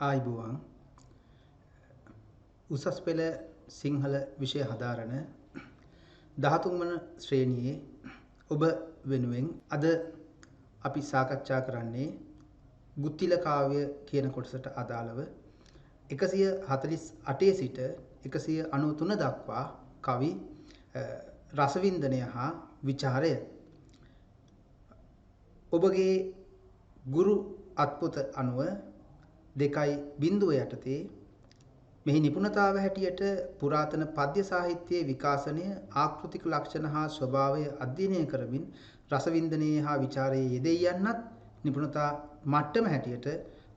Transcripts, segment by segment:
ආයිබුවන් උසස් පෙළ සිංහල විෂය හදාරන 13 වන ශ්‍රේණියේ ඔබ වෙනුවෙන් අද අපි සාකච්ඡා කරන්නේ ගුත්තිල කාව්‍ය කියන කොටසට අදාළව 148 සිට 193 දක්වා කවි රසවින්දනය හා විචාරය ඔබගේ ගුරු අත්පොත අනුව 2.0 යටතේ මෙහි නිපුණතාව හැටියට පුරාතන පද්‍ය සාහිත්‍යයේ විකාශනය ආකෘතික ලක්ෂණ හා ස්වභාවය අධ්‍යයනය කරමින් රසවින්දනයේ හා විචාරයේ යෙදී යන්නත් නිපුණතා මට්ටම හැටියට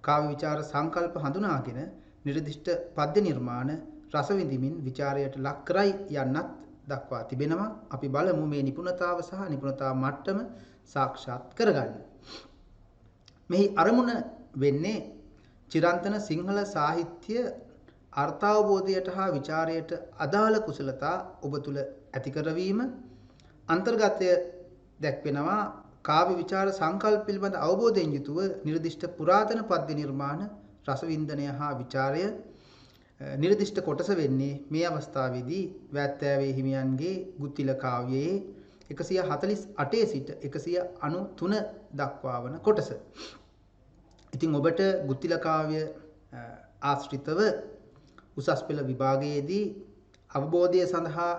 කාව්‍ය විචාර සංකල්ප හඳුනාගෙන නිර්දිෂ්ට පද්‍ය නිර්මාණ රසවින්දිමින් විචාරයට ලක් කරයි යන්නත් දක්වා තිබෙනවා. අපි බලමු මේ නිපුණතාව සහ නිපුණතා මට්ටම සාක්ෂාත් කරගන්න. මෙහි අරමුණ වෙන්නේ චිරන්තන සිංහල සාහිත්‍ය අර්ථාවබෝධයට හා විචාරයට අදාළ කුසලතා ඔබ තුල ඇති කරවීම අන්තර්ගතය දැක්වෙනවා. කාව්‍ය විචාර සංකල්ප පිළිබඳ අවබෝධයෙන් යුතුව නිර්දිෂ්ට පුරාතන පද්‍ය නිර්මාණ රසවින්දනය හා විචාරය නිර්දිෂ්ට කොටස වෙන්නේ මේ අවස්ථාවේදී වැත්තෑවේ හිමියන්ගේ ගුත්තිල කාව්‍යයේ 148 සිට 193 දක්වා වන කොටස. ඉතින් ඔබට ගුත්තිල කාව්‍ය ආශ්‍රිතව උසස් පෙළ විභාගයේදී අවබෝධය සඳහා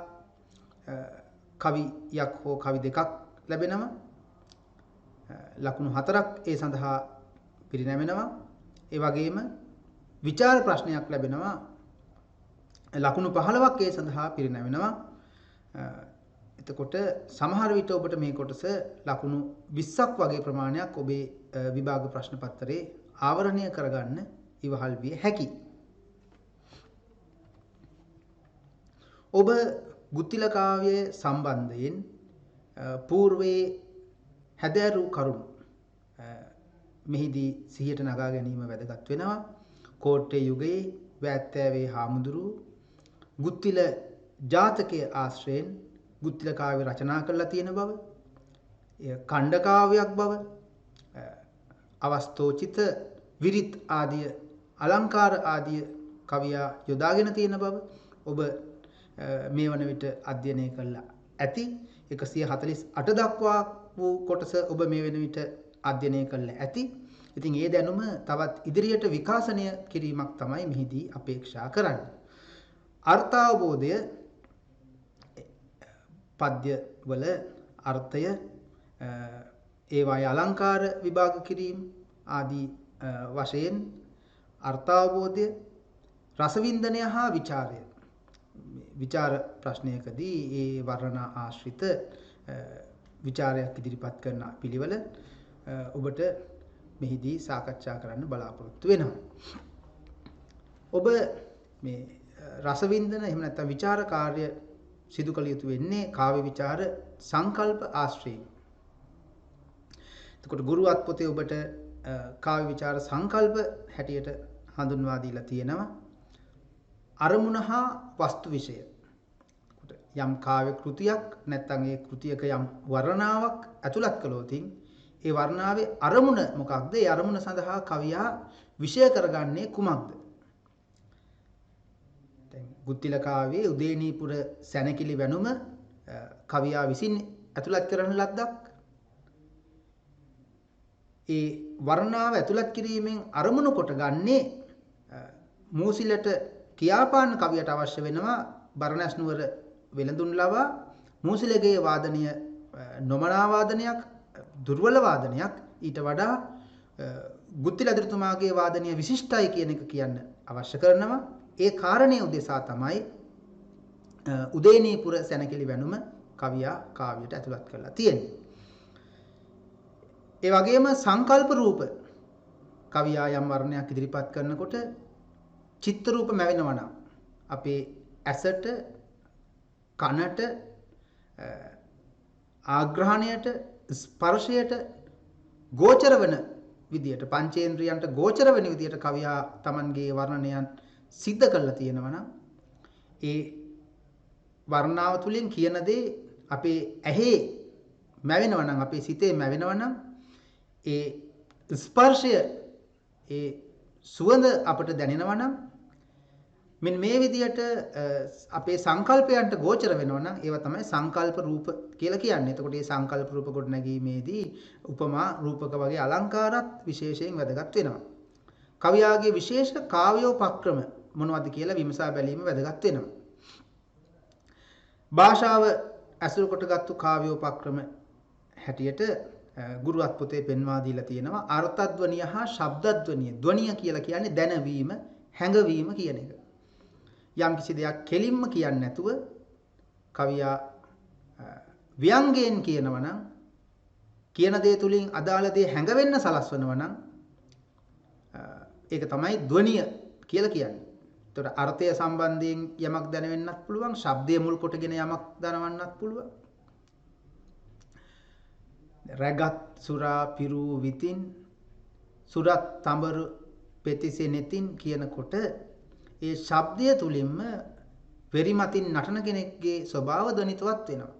කවියක් හෝ කවි දෙකක් ලැබෙනවා. ලකුණු 4ක් ඒ සඳහා පිරිනැමෙනවා. ඒ වගේම විචාර ප්‍රශ්නයක් ලැබෙනවා. ලකුණු 15ක් ඒ සඳහා පිරිනැමෙනවා. එතකොට සමහර විට ඔබට මේ කොටස ලකුණු 20ක් වගේ ප්‍රමාණයක් ඔබේ විභාග ප්‍රශ්න පත්‍රයේ ආවරණය කරගන්න ඉවහල් විය හැකියි. ඔබ ගුත්තිල කාව්‍යයේ සම්බන්ධයෙන් పూర్වයේ හැදෑරු කරුණු මෙහිදී සිහියට නගා ගැනීම වැදගත් වෙනවා. කෝට්ටේ යුගයේ වැත්තෑවේ හාමුදුරුවෝ ගුත්තිල ජාතකයේ ආශ්‍රයෙන් ගුත්තිල කාව්‍ය රචනා කරලා තියෙන බව, ඛණ්ඩ කාව්‍යයක් බව, අවස්තෝචිත විරිත් ආදිය අලංකාර ආදිය කවියා යොදාගෙන තියෙන බව ඔබ මේ වන විට අධ්‍යයනය කළා ඇති. 148 දක්වා වූ කොටස ඔබ මේ වෙන විට අධ්‍යයනය කළා ඇති. ඉතින් ඒ දැනුම තවත් ඉදිරියට විකාශනය කිරීමක් තමයි මෙහිදී අපේක්ෂා කරන්නේ. අර්ථාවබෝධය පද්‍ය වල අර්ථය ඒවායේ අලංකාර විභාග කිරීම ආදී වශයෙන් අර්ථාවබෝධය රසවින්දනය හා විචාරය විචාර ප්‍රශ්නයකදී ඒ වර්ණනා ආශ්‍රිත විචාරයක් ඉදිරිපත් කරන පිළිවෙල ඔබට මෙහිදී සාකච්ඡා කරන්න බලාපොරොත්තු වෙනවා. ඔබ මේ රසවින්දන එහෙම නැත්නම් විචාර කාර්ය සිදු කළ යුතු වෙන්නේ කාව්‍ය විචාර සංකල්ප ආශ්‍රයෙන්. එතකොට ගුරු අත්පොතේ ඔබට කාව්‍ය විචාර සංකල්ප හැටියට හඳුන්වා දීලා තියෙනවා. අරමුණ හා වස්තු විෂය. යම් කාව්‍ය කෘතියක් නැත්නම් ඒ කෘතියක යම් වර්ණනාවක් ඇතුළත් කළොත් ඒ වර්ණනාවේ අරමුණ මොකක්ද? ඒ අරමුණ සඳහා කවියා විෂය කරගන්නේ කුමක්ද? දැන් ගුත්තිල කාව්‍යයේ උදේනීපුර සැනකිලි වැනුම කවියා විසින් ඇතුළත් කරන ලද්දක්. ඒ වර්ණනාව ඇතුළත් කිරීමෙන් අරමුණු කොට ගන්නේ මූසිලට කියාපාන කවියට අවශ්‍ය වෙනවා බරණැස් නුවර වෙළඳුන් ලවා මූසිලගේ වාදනය නොමනා වාදනයක්, දුර්වල වාදනයක් ඊට වඩා ගුත්තිල අධිරතුමාගේ වාදනය විශිෂ්ටයි කියන එක කියන්න අවශ්‍ය කරනවා. ඒ කාරණේ උදෙසා තමයි උදේනීපුර සැනකිලි වැනුම කවියා කාව්‍යයට ඇතුළත් කරලා තියෙන්නේ. ඒ වගේම සංකල්ප රූප කවියා යම් වර්ණයක් ඉදිරිපත් කරනකොට චිත්ත රූප මැවෙනවා නම් අපේ ඇසට, කනට, ආග්‍රහණයට, ස්පර්ශයට ගෝචර වෙන විදියට, පංචේන්ද්‍රයන්ට ගෝචර වෙන විදියට කවියා Tamanගේ වර්ණනයන් සිද්ධ කරලා තියෙනවා නම් ඒ වර්ණාව තුලින් කියන දේ අපේ ඇහි මැවෙනවා නම්, අපේ සිතේ මැවෙනවා නම් ඒ ස්පර්ශය, ඒ සුවඳ අපට දැනෙනවා නම් මෙන්න මේ විදිහට අපේ සංකල්පයන්ට ගෝචර වෙනවා නම් ඒවා තමයි සංකල්ප රූප කියලා කියන්නේ. එතකොට මේ සංකල්ප රූප ගොඩනැගීමේදී උපමා රූපක වගේ අලංකාරات විශේෂයෙන් වැදගත් වෙනවා. කවියාගේ විශේෂ කාව්‍යෝපක්‍රම මොනවද කියලා විමසා බැලීම වැදගත් වෙනවා. භාෂාව ඇසුරු කොටගත්තු කාව්‍යෝපක්‍රම හැටියට ගුරු අත්පොතේ පෙන්වා දීලා තියෙනවා අර්ථද්වනිය හා ශබ්දද්වනිය. ධ්වනිය කියලා කියන්නේ දැනවීම, හැඟවීම කියන එක. යම් කිසි දෙයක් කෙලින්ම කියන්නේ නැතුව කවියා ව්‍යංගයෙන් කියනවා නම් කියන දේ තුලින් අදාළ දේ හැඟවෙන්න සලස්වනවා නම් ඒක තමයි ධ්වනිය කියලා කියන්නේ. ඒතකොට අර්ථය සම්බන්ධයෙන් යමක් දැනවෙන්නත් පුළුවන්, ශබ්දය මුල් කොටගෙන යමක් දනවන්නත් පුළුවන්. රැගත් සුරා පිරූ විතින් සුරත් තඹරු පෙතිසේ නෙතින් කියනකොට ඒ ශබ්දය තුලින්ම වෙරිමතින් නටන කෙනෙක්ගේ ස්වභාව ධනිතවත් වෙනවා.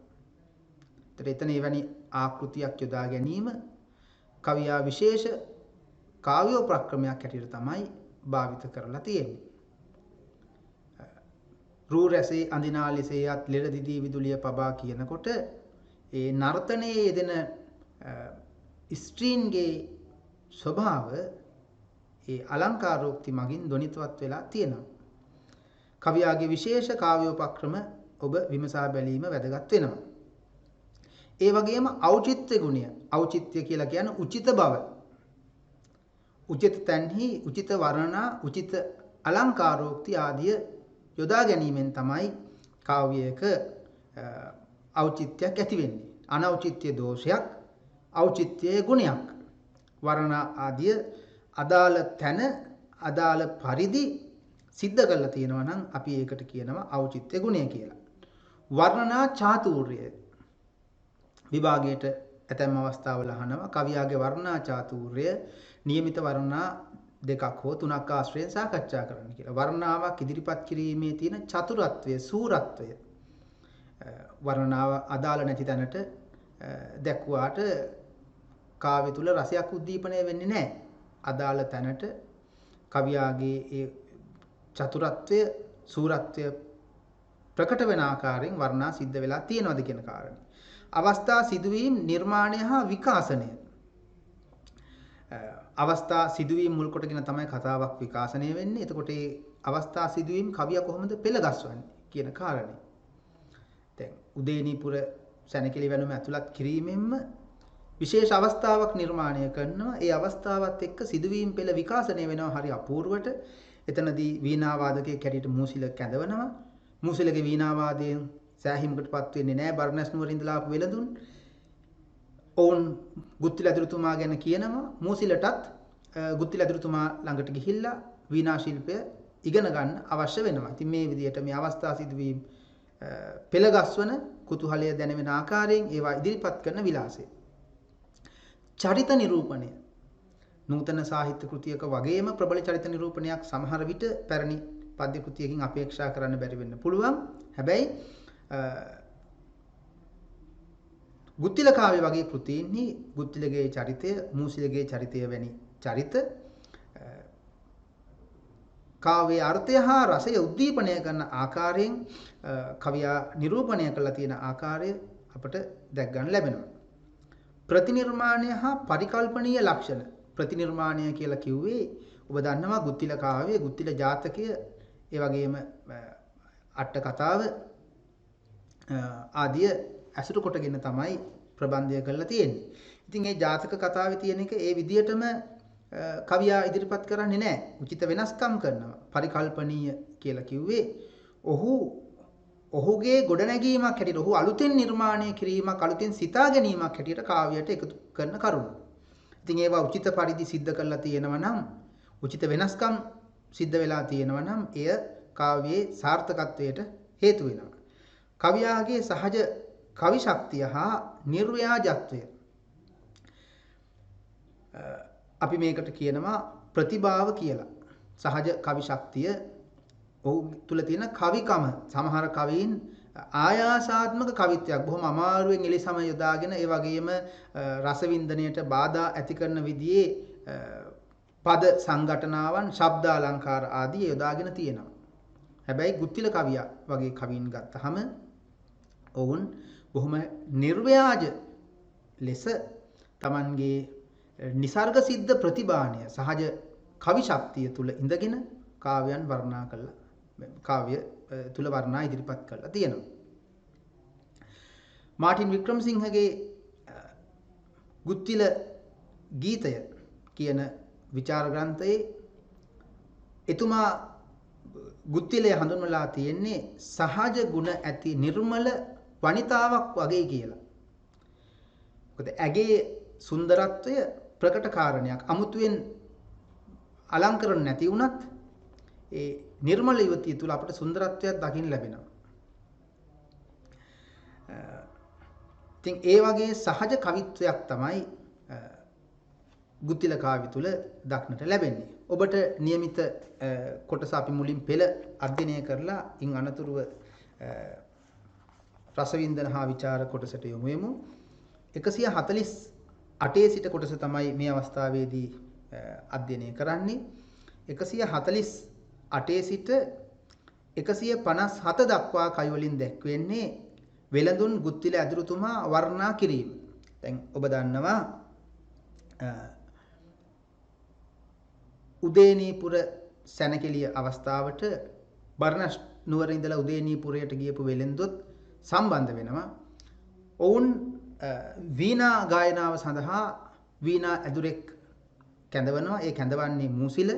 ඒතර එතන එවැනි ආකෘතියක් යොදා ගැනීම කවියා විශේෂ කාව්‍යෝපක්‍රමයක් හැටියට තමයි භාවිත කරලා තියෙන්නේ. රූ රැසේ අඳිනාලිසේයත් ලෙඩ දිදී විදුලිය පබා කියනකොට ඒ නර්තනයේ යෙදෙන ස්ත්‍රීන්ගේ ස්වභාව ඒ අලංකාරෝක්ති මගින් ධනිතවත් වෙලා තියෙනවා. කවියාගේ විශේෂ කාව්‍යෝපක්‍රම ඔබ විමසා බැලීම වැදගත් වෙනවා. ඒ වගේම ඖචිත්‍ය ගුණය. ඖචිත්‍ය කියලා කියන්නේ උචිත බව. උචිත තන්හි උචිත වර්ණනා, උචිත අලංකාරෝක්ති ආදිය යොදා ගැනීමෙන් තමයි කාව්‍යයක ඖචිත්‍යයක් ඇති වෙන්නේ. අනෞචිත්‍ය දෝෂයක්, ඖචිත්‍යයේ ගුණයක්. වර්ණනා ආදිය අදාළ තැන අදාළ පරිදි සිද්ධ කරලා තියෙනවා නම් අපි ඒකට කියනවා ඖචිත්‍ය ගුණය කියලා. වර්ණනා චාතුර්ය විභාගයට ඇතැම් අවස්ථාවල අහනවා කවියාගේ වර්ණනා චාතුර්ය નિયમિત වර්ණනා දෙකක් හෝ තුනක් ආශ්‍රයෙන් සාකච්ඡා කරන්න කියලා. වර්ණනාවක් ඉදිරිපත් කිරීමේ තියෙන චතුරත්වය, සූරත්වය. වර්ණනාව අදාළ නැති තැනට දැක්වාට කාව්‍ය තුල රසයක් උද්දීපනය වෙන්නේ නැහැ. අදාළ තැනට කවියාගේ ඒ චතුරත්වය, සූරත්වය ප්‍රකට වෙන ආකාරයෙන් වර්ණනා සිද්ධ වෙලා තියෙනවද කියන කාරණේ. අවස්ථා සිදුවීම් නිර්මාණය හා විකාශනය. අවස්ථා සිදුවීම් මුල් කොටගෙන තමයි කතාවක් විකාශනය වෙන්නේ. එතකොට මේ අවස්ථා සිදුවීම් කවියා කොහොමද පෙළගස්වන්නේ කියන කාරණේ. දැන් උදේනීපුර සැනකෙළි වෙනුම ඇතුළත් කිරීමෙන්ම විශේෂ අවස්ථාවක් නිර්මාණය කරනවා. ඒ අවස්ථාවත් එක්ක සිදුවීම් පෙළ විකාශනය වෙනවා හරි අපූර්වට. එතනදී වීණා වාදකයෙක් හැටියට මූසිල කැඳවනවා. මූසිලගේ වීණා වාදයෙන් සෑහීමකටපත් වෙන්නේ නැහැ. බර්ණස් නුවර ඉඳලා ආපු වෙළඳුන්. ඔවුන් ගුත්තිල ඇදුරුතුමා ගැන කියනවා. මූසිලටත් ගුත්තිල ඇදුරුතුමා ළඟට ගිහිල්ලා වීණා ශිල්පය ඉගෙන ගන්න අවශ්‍ය වෙනවා. ඉතින් මේ විදිහට මේ අවස්ථා සිදුවීම් පෙළගස්වන කුතුහලය දැනෙන ආකාරයෙන් ඒවා ඉදිරිපත් කරන විලාසය. චරිත නිරූපණය. නූතන සාහිත්‍ය කෘතියක වගේම ප්‍රබල චරිත නිරූපණයක් සමහර විට පැරණි පද්‍ය කෘතියකින් අපේක්ෂා කරන්න බැරි වෙන්න පුළුවන්. හැබැයි ගුත්තිල කාව්‍ය වගේ කෘතීන්හි ගුත්තිලගේ චරිතය, මූසිලගේ චරිතය වැනි චරිත කාව්‍යයේ අර්ථය හා රසය උද්දීපනය කරන ආකාරයෙන් කවියා නිරූපණය කරලා තියෙන ආකාරය අපට දැක් ගන්න ලැබෙනවා. ප්‍රතිනිර්මාණය හා පරිකල්පනීය ලක්ෂණ. ප්‍රතිනිර්මාණය කියලා කිව්වේ ඔබ දන්නවා ගුත්තිල කාව්‍ය, ගුත්තිල ජාතකය, ඒ වගේම අට කතාව ආදිය ඇසුරු කොටගෙන තමයි ප්‍රබන්ධය කරලා තියෙන්නේ. ඉතින් මේ ජාතක කතාවේ තියෙන එක ඒ විදිහටම කවියා ඉදිරිපත් කරන්නේ නැහැ. උචිත වෙනස්කම් කරනවා. පරිකල්පනීය කියලා කිව්වේ ඔහුගේ ගොඩනැගීමක් හැටියට, ඔහු අලුතෙන් නිර්මාණය කිරීමක්, අලුතෙන් සිතා ගැනීමක් හැටියට කාව්‍යයට එකතු කරන කරුණු. ඉතින් ඒවා උචිත පරිදි සිද්ධ කරලා තියෙනවා නම්, උචිත වෙනස්කම් සිද්ධ වෙලා තියෙනවා නම් එය කාව්‍යයේ සාර්ථකත්වයට හේතු වෙනවා. කවියාගේ සහජ කවි ශක්තිය හා නිර්ව්‍යාජත්වය. අපි මේකට කියනවා ප්‍රතිභාව කියලා. සහජ කවි ශක්තිය, ඔහු තුල තියෙන කවිකම. සමහර කවීන් ආයාසාත්මක කවිත්වයක් බොහොම අමාරුවෙන් එලිසම යොදාගෙන ඒ වගේම රසවින්දනයට බාධා ඇති කරන විදිහේ පද සංඝටනාවන්, ශබ්ද අලංකාර ආදී යොදාගෙන තියෙනවා. හැබැයි ගුත්තිල කවියා වගේ කවීන් ගත්තහම ඔවුන් බොහොම නිර්ව්‍යාජ ලෙස Tamanගේ નિસર્ග සිද්ධ ප්‍රතිභාණය සහජ කවි ශක්තිය තුල ඉඳගෙන කාව්‍යයන් වර්ණනා කළා. කාව්‍ය තුල වර්ණනා ඉදිරිපත් කළා තියෙනවා. මාටින් වික්‍රමසිංහගේ ගුත්තිල ගීතය කියන විචාර ග්‍රන්ථයේ එතුමා ගුත්තිලය හඳුන්වලා තියෙන්නේ සහජ ගුණ ඇති නිර්මල වනිතාවක් වගේ කියලා. මොකද ඇගේ සුන්දරත්වය ප්‍රකට කාරණයක්. අමුතුවෙන් අලංකරණ නැති වුණත් ඒ නිර්මල යුවතිය තුල අපට සුන්දරත්වයක් දකින්න ලැබෙනවා. ඉතින් ඒ වගේ සහජ කවිත්වයක් තමයි ගුත්තිල කාව්‍ය තුල දක්නට ලැබෙන්නේ. ඔබට નિયમિત කොටස අපි මුලින් පෙළ අධ්‍යයනය කරලා ඉන් අනතුරුව රසවින්දන හා ਵਿਚාර කොටසට යොමු වෙමු. 148 සිට කොටස තමයි මේ අවස්ථාවේදී අධ්‍යයනය කරන්නේ. 148 සිට 157 දක්වා කවි වලින් දැක්වෙන්නේ වෙළඳුන් ගුත්තිල ඇදුරුතුමා වර්ණනා කිරීම. දැන් ඔබ දන්නවා උදේනීපුර සැනකෙළිය අවස්ථාවට බර්ණස් නුවර ඉඳලා උදේනීපුරයට ගියපු වෙළෙන්දොත් සම්බන්ධ වෙනවා. ඔවුන් වීණා ගායනාව සඳහා වීණා ඇදුරෙක් කැඳවනවා. ඒ කැඳවන්නේ මූසිල.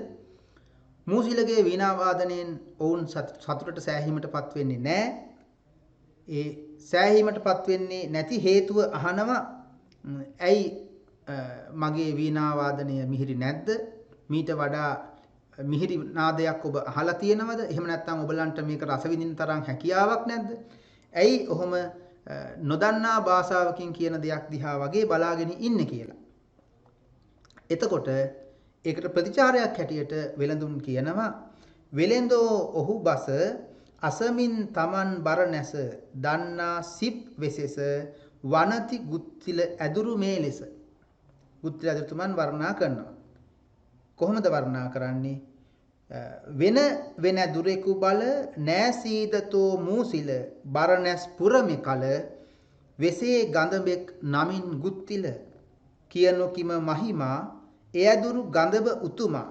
මූසිලගේ වීණා වාදනයෙන් ඔවුන් සතුටට සෑහීමටපත් වෙන්නේ නැහැ. ඒ සෑහීමටපත් වෙන්නේ නැති හේතුව අහනවා. ඇයි මගේ වීණා වාදනය මිහිරි නැද්ද? මීට වඩා මිහිරි නාදයක් ඔබ අහලා තියෙනවද? එහෙම නැත්නම් ඔබලන්ට මේක රස විඳින්න තරම් හැකියාවක් නැද්ද? ඇයි ඔහොම නොදන්නා භාෂාවකින් කියන දෙයක් දිහා වගේ බලාගෙන ඉන්නේ කියලා. එතකොට ඒකට ප්‍රතිචාරයක් හැටියට වෙළඳුන් කියනවා වෙළෙන්දෝ ඔහු බස අසමින් තමන් බර නැස දන්නා සිප් වෙසෙස වනති ගුත්තිල ඇදුරු මේ ලෙස. ගුත්තිල ඇදුරුතුමන් වර්ණනා කරනවා. කොහොමද වර්ණනා කරන්නේ? වෙන දුරෙකු බල නෑසීදතෝ මූසිල බරණැස් පුරමෙ කල වෙසේ ගඳබෙක් නමින් ගුත්තිල කියනු කිම මහිමා එයදුරු ගඳබ උතුමා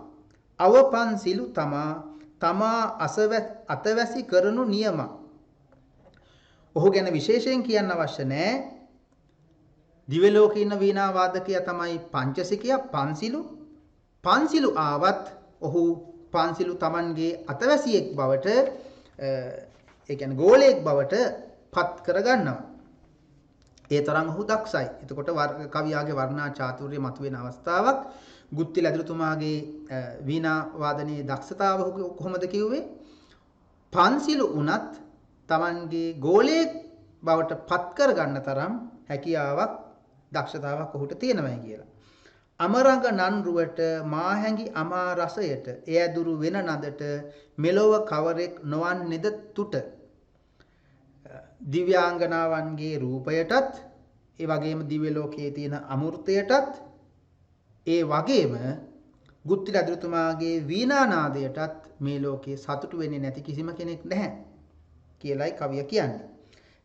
අවපන් සිලු තමා අතවැසි කරනු නියම. ඔහු ගැන විශේෂයෙන් කියන්න අවශ්‍ය නෑ. දිව්‍ය ලෝකේ ඉන්න වීණා වාදකයා තමයි පංචසිකයා පන්සිලු ආවත් ඔහු පන්සිලු තමන්ගේ අතවැසියෙක් බවට ඒ කියන්නේ ගෝලයෙක් බවට පත් කරගන්නවා. ඒ තරම් ඔහු දක්ෂයි. එතකොට කවියාගේ වර්ණනා චාතුර්ය මතුවෙන අවස්ථාවක්. ගුත්තිල ඇදුරුතුමාගේ වීණා වාදනයේ දක්ෂතාව කොහොමද කිව්වේ? පන්සිලු උනත් තමන්ගේ ගෝලයෙක් බවට පත් කරගන්න තරම් හැකියාවක් දක්ෂතාවක් ඔහුට තියෙනවායි කියලා. අමරංග නන්රුවට මාහැඟි අමා රසයට එයදුරු වෙන නදට මෙලොව කවරෙක් නොවන්නේද තුට. දිව්‍යාංගනාවන්ගේ රූපයටත් ඒ වගේම දිව්‍ය ලෝකයේ තියෙන අමෘතයටත් ඒ වගේම ගුත්තිල ඇදුරුතුමාගේ වීණානාදයටත් මේ ලෝකයේ සතුටු වෙන්නේ නැති කිසිම කෙනෙක් නැහැ කියලායි කවිය කියන්නේ.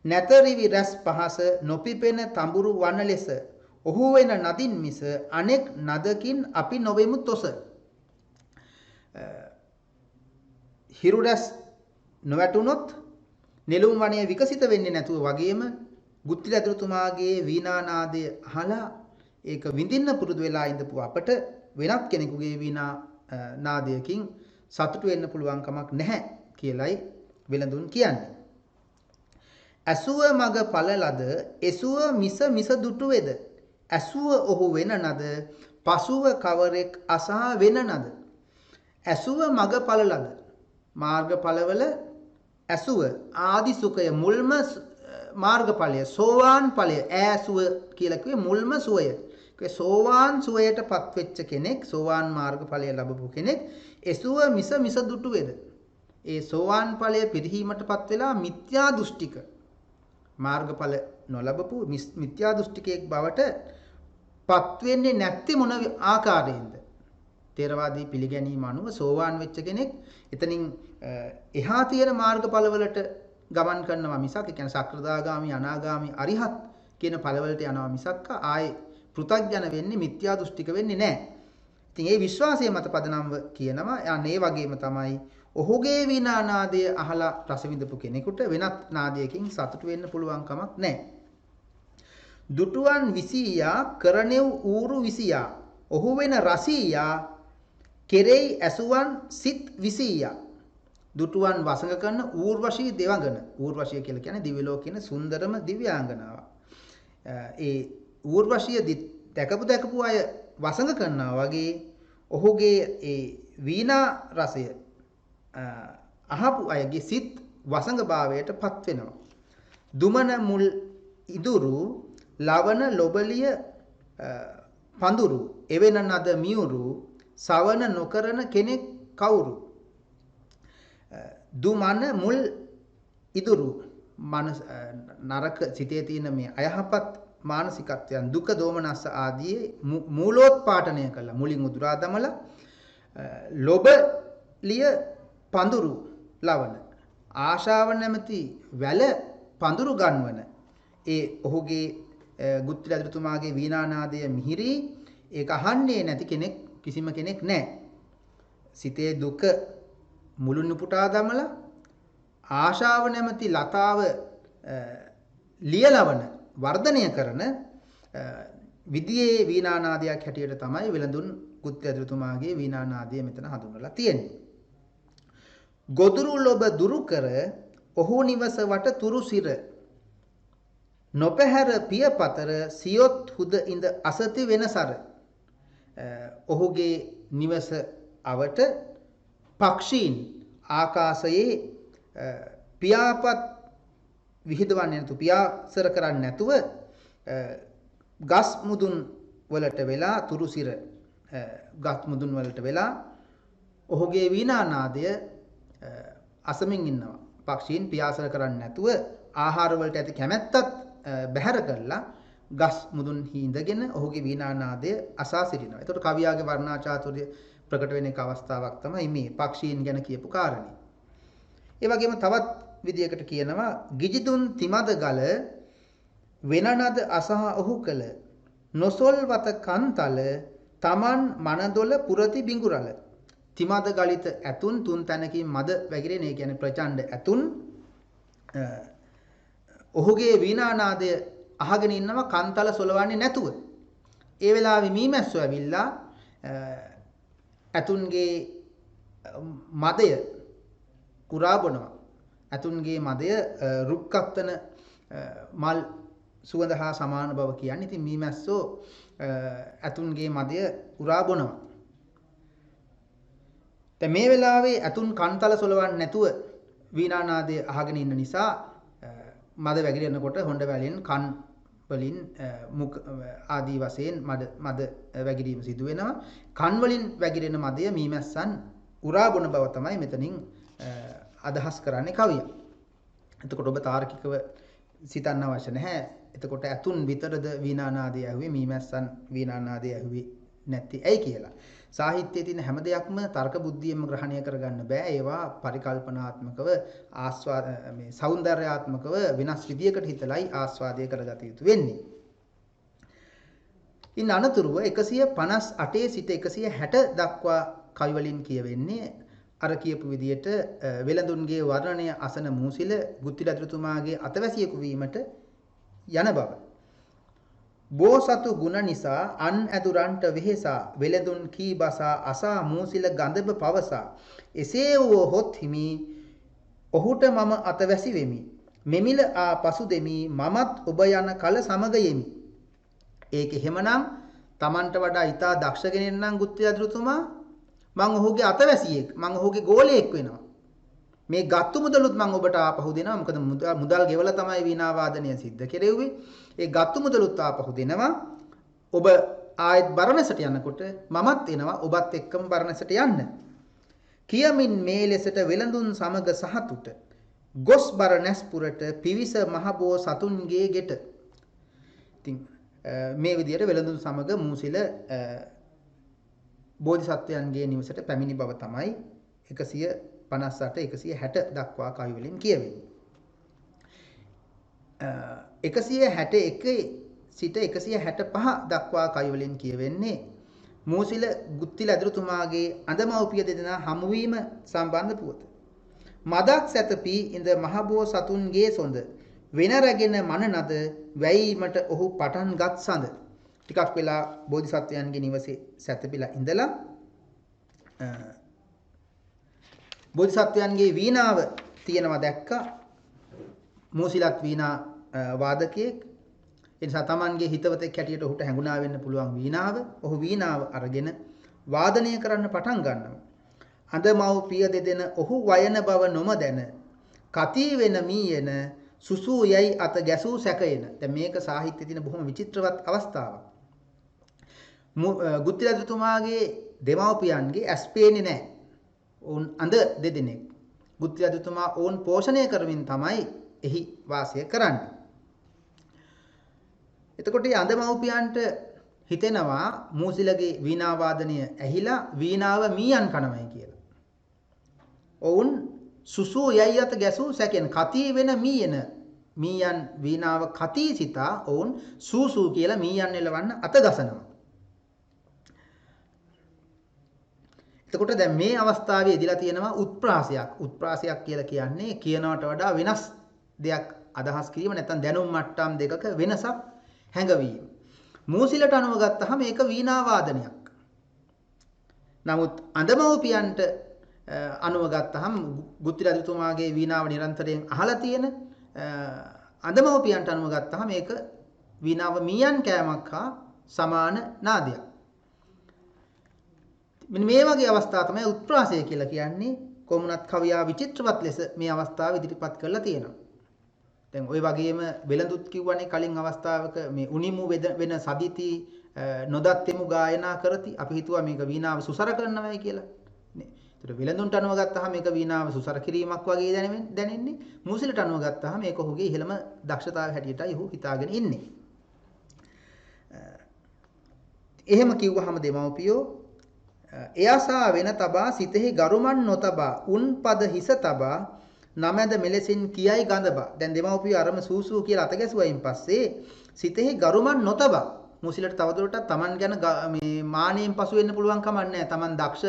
නැතරිවි රැස් පහස නොපිපෙන තඹුරු වන ලෙස ඔහු වෙන නදින් මිස අනෙක් නදකින් අපි නොවෙමු තොස. හිරු රැස් නොවැටුනොත් නෙළුම් වනය විකසිත වෙන්නේ නැතුව වගේම ගුත්තිල ඇදුරුතුමාගේ වීණානාදය අහලා ඒක විඳින්න පුරුදු වෙලා ඉඳපු අපට වෙනත් කෙනෙකුගේ වීණා නාදයකින් සතුටු වෙන්න පුළුවන් කමක් නැහැ කියලයි වෙළඳුන් කියන්නේ. ඇසුව මග පළලද එසුව මිස දුටු වේද ඇසුව ඔහු වෙන නද පසුව කවරෙක් අසා වෙන නද. ඇසුව මග පළලද මාර්ගඵලවල ඇසුව ආදි සුඛය මුල්ම මාර්ගඵලය සෝවාන් ඵලය ඈසුව කියලා කිව්වේ මුල්ම සුවය. ඒ සෝවාන් සුවයටපත් වෙච්ච කෙනෙක් සෝවාන් මාර්ගඵලය ලැබපු කෙනෙක් එසුව මිස දුටු වේද. ඒ සෝවාන් ඵලය පිරිහීමටපත් වෙලා මිත්‍යා දෘෂ්ටික මාර්ගඵල නොලබපු මිත්‍යා දෘෂ්ටිකයෙක් බවට පත් වෙන්නේ නැත්තේ මොන ආකාරයෙන්ද? තේරවාදී පිළිගැනීම අනුව සෝවාන් වෙච්ච කෙනෙක් එතනින් එහා තියෙන මාර්ගඵලවලට ගමන් කරනවා මිසක් ඒ කියන්නේ සක්‍රදාගාමි අනාගාමි අරිහත් කියන ඵලවලට යනවා මිසක් ආයේ පෘථග්ජන වෙන්නේ මිත්‍යා දෘෂ්ටික වෙන්නේ නැහැ. ඉතින් ඒ විශ්වාසය මත පදනම්ව කියනවා අනේ වගේම තමයි ඔහුගේ වීණා නාදය අහලා රස විඳපු කෙනෙකුට වෙනත් නාදයකින් සතුටු වෙන්න පුළුවන් කමක් නැහැ. දුටුවන් විසීයා කරණෙව් ඌරු විසියා ඔහු වෙන රසීයා කෙරෙයි ඇසුවන් සිත් විසීයා දුටුවන් වසඟ කරන ඌර්වශී දෙවඟන ඌර්වශී කියලා කියන්නේ දිව්‍ය ලෝකයේ සුන්දරම දිව්‍යාංගනාව. ඒ ඌර්වශී දැකපු අය වසඟ කරනවා වගේ ඔහුගේ ඒ වීණා රසය අහපු අයගේ සිත් වසඟ භාවයට පත් වෙනවා. දුමන මුල් ඉදුරු ලවන ලොබලිය පඳුරු එවෙන නද මියුරු සවන නොකරන කෙනෙක් කවුරු දුමන මුල් ඉදුරු මනස නරක සිතේ තියෙන මේ අයහපත් මානසිකත්වයන් දුක දෝමනස්ස ආදී මූලෝත්පාටනය කළා මුලින් උදුරා දමලා ලොබලිය පඳුරු ලවන ආශාව නැමැති වැල පඳුරු ගන්වන ඒ ඔහුගේ ගුත්තිල අධිරතුමාගේ වීණානාදය මිහිරි ඒක අහන්නේ නැති කෙනෙක් කිසිම කෙනෙක් නැහැ. සිතේ දුක මුළුන් උපුටා දමලා ආශාව නැමැති ලතාව ලියලවන වර්ධනය කරන විදියේ වීණානාදයක් හැටියට තමයි වෙළඳුන් ගුත්තිල අධිරතුමාගේ වීණානාදය මෙතන හඳුන්වලා තියෙන්නේ. ගොදුරු ලොබ දුරු කර ඔහු නිවස වට තුරු සිර නොපැහැර පියපතර සියොත් හුද ඉඳ අසති වෙනසර ඔහුගේ නිවස අවට පක්ෂීන් ආකාශයේ පියාපත් විහිදවන්නේ නැතු පියාසර කරන්නේ නැතුව ගස් මුදුන් වලට වෙලා තුරු සිර ගස් මුදුන් වලට වෙලා ඔහුගේ වීණානාදය අසමින් ඉන්නවා. පක්ෂීන් පියාසර කරන්නේ නැතුව ආහාර වලට ඇති කැමැත්තත් බැහැර කරලා ගස් මුදුන් හිඳගෙන ඔහුගේ වීණානාදය අසා සිටිනවා. එතකොට කවියාගේ වර්ණාචාතුර්ය ප්‍රකට වෙන එක අවස්ථාවක් තමයි මේ පක්ෂීන් ගැන කියපු කාරණේ. ඒ වගේම තවත් විදියකට කියනවා ගිජිදුන් තිමද ගල වෙනනද අසහ ඔහු කළ නොසොල්වත කන්තල තමන් මනදොල පුරති බිඟුරල තිමද ගලිත ඇතුන් තුන් තැනකින් මද වැగిරෙන ඒ කියන්නේ ප්‍රචණ්ඩ ඇතුන් ඔහුගේ වීණානාදය අහගෙන ඉන්නවා කන්තල සොලවන්නේ නැතුව. ඒ වෙලාවේ මීමැස්සෝ ඇවිල්ලා ඇතුන්ගේ මදය උරා බොනවා. ඇතුන්ගේ මදය රුක්කත්තන මල් සුවඳ හා සමාන බව කියන්නේ. ඉතින් මීමැස්සෝ ඇතුන්ගේ මදය උරා බොනවා. දැන් මේ වෙලාවේ ඇතුන් කන්තල සොලවන්නේ නැතුව වීණානාදය අහගෙන ඉන්න නිසා මද වැగిරෙනකොට හොඬ වැලෙන් කන් වලින් මුඛ ආදී වශයෙන් මද වැగిරීම සිදු වෙනවා. කන් වලින් වැగిරෙන මදය මීමැස්සන් උරා බොන බව තමයි මෙතනින් අදහස් කරන්නේ කවිය. එතකොට ඔබ තාර්කිකව සිතන්න අවශ්‍ය නැහැ. එතකොට ඇතුන් විතරද වීණානාදය ඇහුවේ මීමැස්සන් වීණානාදය ඇහුවේ නැති ඇයි කියලා. සාහිත්‍යයේ තියෙන හැම දෙයක්ම තර්ක බුද්ධියෙන්ම ග්‍රහණය කරගන්න බෑ. ඒවා පරිකල්පනාත්මකව මේ సౌందర్యාත්මකව වෙනස් විදියකට හිතලයි ආස්වාදය කරගත යුතු වෙන්නේ. ඉන් අනතුරුව 158 සිට 160 දක්වා කවි වලින් කියවෙන්නේ අර කියපු විදියට වෙළඳුන්ගේ වර්ණනය අසන මූසිල ගුත්තිල අධිරතුමාගේ අතවැසියෙකු වීමට යන බව. බෝසතු ගුණ නිසා අන් ඇදුරන්ට වෙහෙසා වෙළඳුන් කී බසා අසා මූසිල ගඳබ පවසා එසේ වූ හොත් හිමි ඔහුට මම අතවැසි වෙමි මෙමිල ආ පසු දෙමි මමත් ඔබ යන කල සමග යෙමි. ඒක එහෙමනම් Tamanට වඩා ඊටා දක්ෂ කෙනෙක් නම් ගුත්තිල අධිරතුමා මං ඔහුගේ අතවැසියෙක් මං ඔහුගේ ගෝලයෙක් වෙනවා. මේ ගත්තු මුදලුත් මං ඔබට ආපහු දෙනවා. මොකද මුදල් ගෙවලා තමයි වීණා වාදනය සිද්ධ කෙරෙව්වේ. ඒ ගත්තු මුදලුත් ආපහු දෙනවා. ඔබ ආයෙත් බරණැසට යනකොට මමත් එනවා ඔබත් එක්කම බරණැසට යන්න. කියමින් මේ ලෙසට වෙළඳුන් සමග සහතුට ගොස් බරණැස්පුරට පිවිස මහබෝ සතුන්ගේ ගෙට. ඉතින් මේ විදිහට වෙළඳුන් සමග මූසිල බෝධිසත්වයන්ගේ නිවසට පැමිණි බව තමයි 158 160 දක්වා කවි වලින් කියවෙන්නේ. 161 සිට 165 දක්වා කවි වලින් කියවෙන්නේ මූසිල ගුත්තිල ඇදුරුතුමාගේ අඳමව්පිය දෙදෙනා හමුවීම සම්බන්ධ පුවත. මදක් සැතපී ඉඳ මහබෝ සතුන්ගේ සොඳ වෙන රැගෙන මනනද වැයීමට ඔහු පටන් ගත් සඳ. ටිකක් වෙලා බෝධිසත්වයන්ගේ නිවසේ සැතපීලා ඉඳලා බෝධිසත්වයන්ගේ වීණාව තියෙනවා දැක්කා. මූසිලත් වීණා වාදකයෙක්. ඒ නිසා Tamanගේ හිතවතෙක් හැටියට ඔහුට හැඟුණා වෙන්න පුළුවන් වීණාව. ඔහු වීණාව අරගෙන වාදනය කරන්න පටන් ගන්නවා. අඳමව් පිය දෙදෙන ඔහු වයන බව නොම දැන කතී වෙන මීයන සුසූ යයි අත ගැසූ සැකයන. දැන් මේක සාහිත්‍යයේ තියෙන බොහොම විචිත්‍රවත් අවස්ථාවක්. ගුත්තිල ඇදුරුතුමාගේ දෙමව්පියන්ගේ ඇස් පේන්නේ නැහැ. ඔවුන් අඳ දෙදෙනෙක්. ගුත්තිල ඇදුරුතුමා ඔවුන් පෝෂණය කරමින් තමයි එහි වාසය කරන්නේ. එතකොට මේ අඳමව්පියන්ට හිතෙනවා මූසිලගේ වීණා වාදනය ඇහිලා වීණාව මීයන් කනවයි කියලා. ඔවුන් සුසූ යයි අත ගැසූ සැකෙන් කතී වෙන මීයන මීයන් වීණාව කතී සිතා ඔවුන් සූසූ කියලා මීයන් එලවන්න අත ගසනවා. එතකොට දැන් මේ අවස්ථාවේ ඉදලා තියෙනවා උත්ප්‍රාසයක්. උත්ප්‍රාසයක් කියලා කියන්නේ කියනවට වඩා වෙනස් දෙයක් අදහස් කිරීම නැත්නම් දැනුම් මට්ටම් දෙකක වෙනසක් හැඟවීම. මූසිලට අනුව ගත්තහම මේක වීණා වාදනයක්. නමුත් අඳමව්පියන්ට අනුව ගත්තහම ගුත්තිල ඇදුරුතුමාගේ වීණාව නිරන්තරයෙන් අහලා තියෙන අඳමව්පියන්ට අනුව ගත්තහම මේක වීණාව මීයන් කෑමක් හා සමාන නාදයක්. මෙන්න මේ වගේ අවස්ථා තමයි උත්ප්‍රාසය කියලා කියන්නේ. කොමුණත් කවියා විචිත්‍රවත් ලෙස මේ අවස්ථාව ඉදිරිපත් කරලා තියෙනවා. දැන් ওই වගේම වෙළඳුත් කිව්වනේ කලින් අවස්ථාවක මේ උනිමු වෙන සදිති නොදත්තෙමු ගායනා කරති. අපි හිතුවා මේක වීණාව සුසර කරනවායි කියලා. නේ. ඒතර වෙළඳුන්ට අනුව ගත්තාම මේක වීණාව සුසර කිරීමක් වගේ දැනෙන්නේ. මූසිලට අනුව ගත්තාම මේක ඔහුගේ ඉහළම දක්ෂතාවය හැටියටයි ඔහු හිතාගෙන ඉන්නේ. එහෙම කිව්වහම දෙමව්පියෝ එයාසා වෙන තබා සිතෙහි ගරුමන් නොතබා උන් පද හිස තබා නමැද මෙලෙසින් කියයි ගඳබා. දැන් දෙමව්පියෝ අරම සූසූ කියලා අත ගැසුවයින් පස්සේ සිතෙහි ගරුමන් නොතබා මූසිලට තවදුරටත් Taman ගැන මේ මානෙන් පසු වෙන්න පුළුවන් කමක් නැහැ. Taman දක්ෂ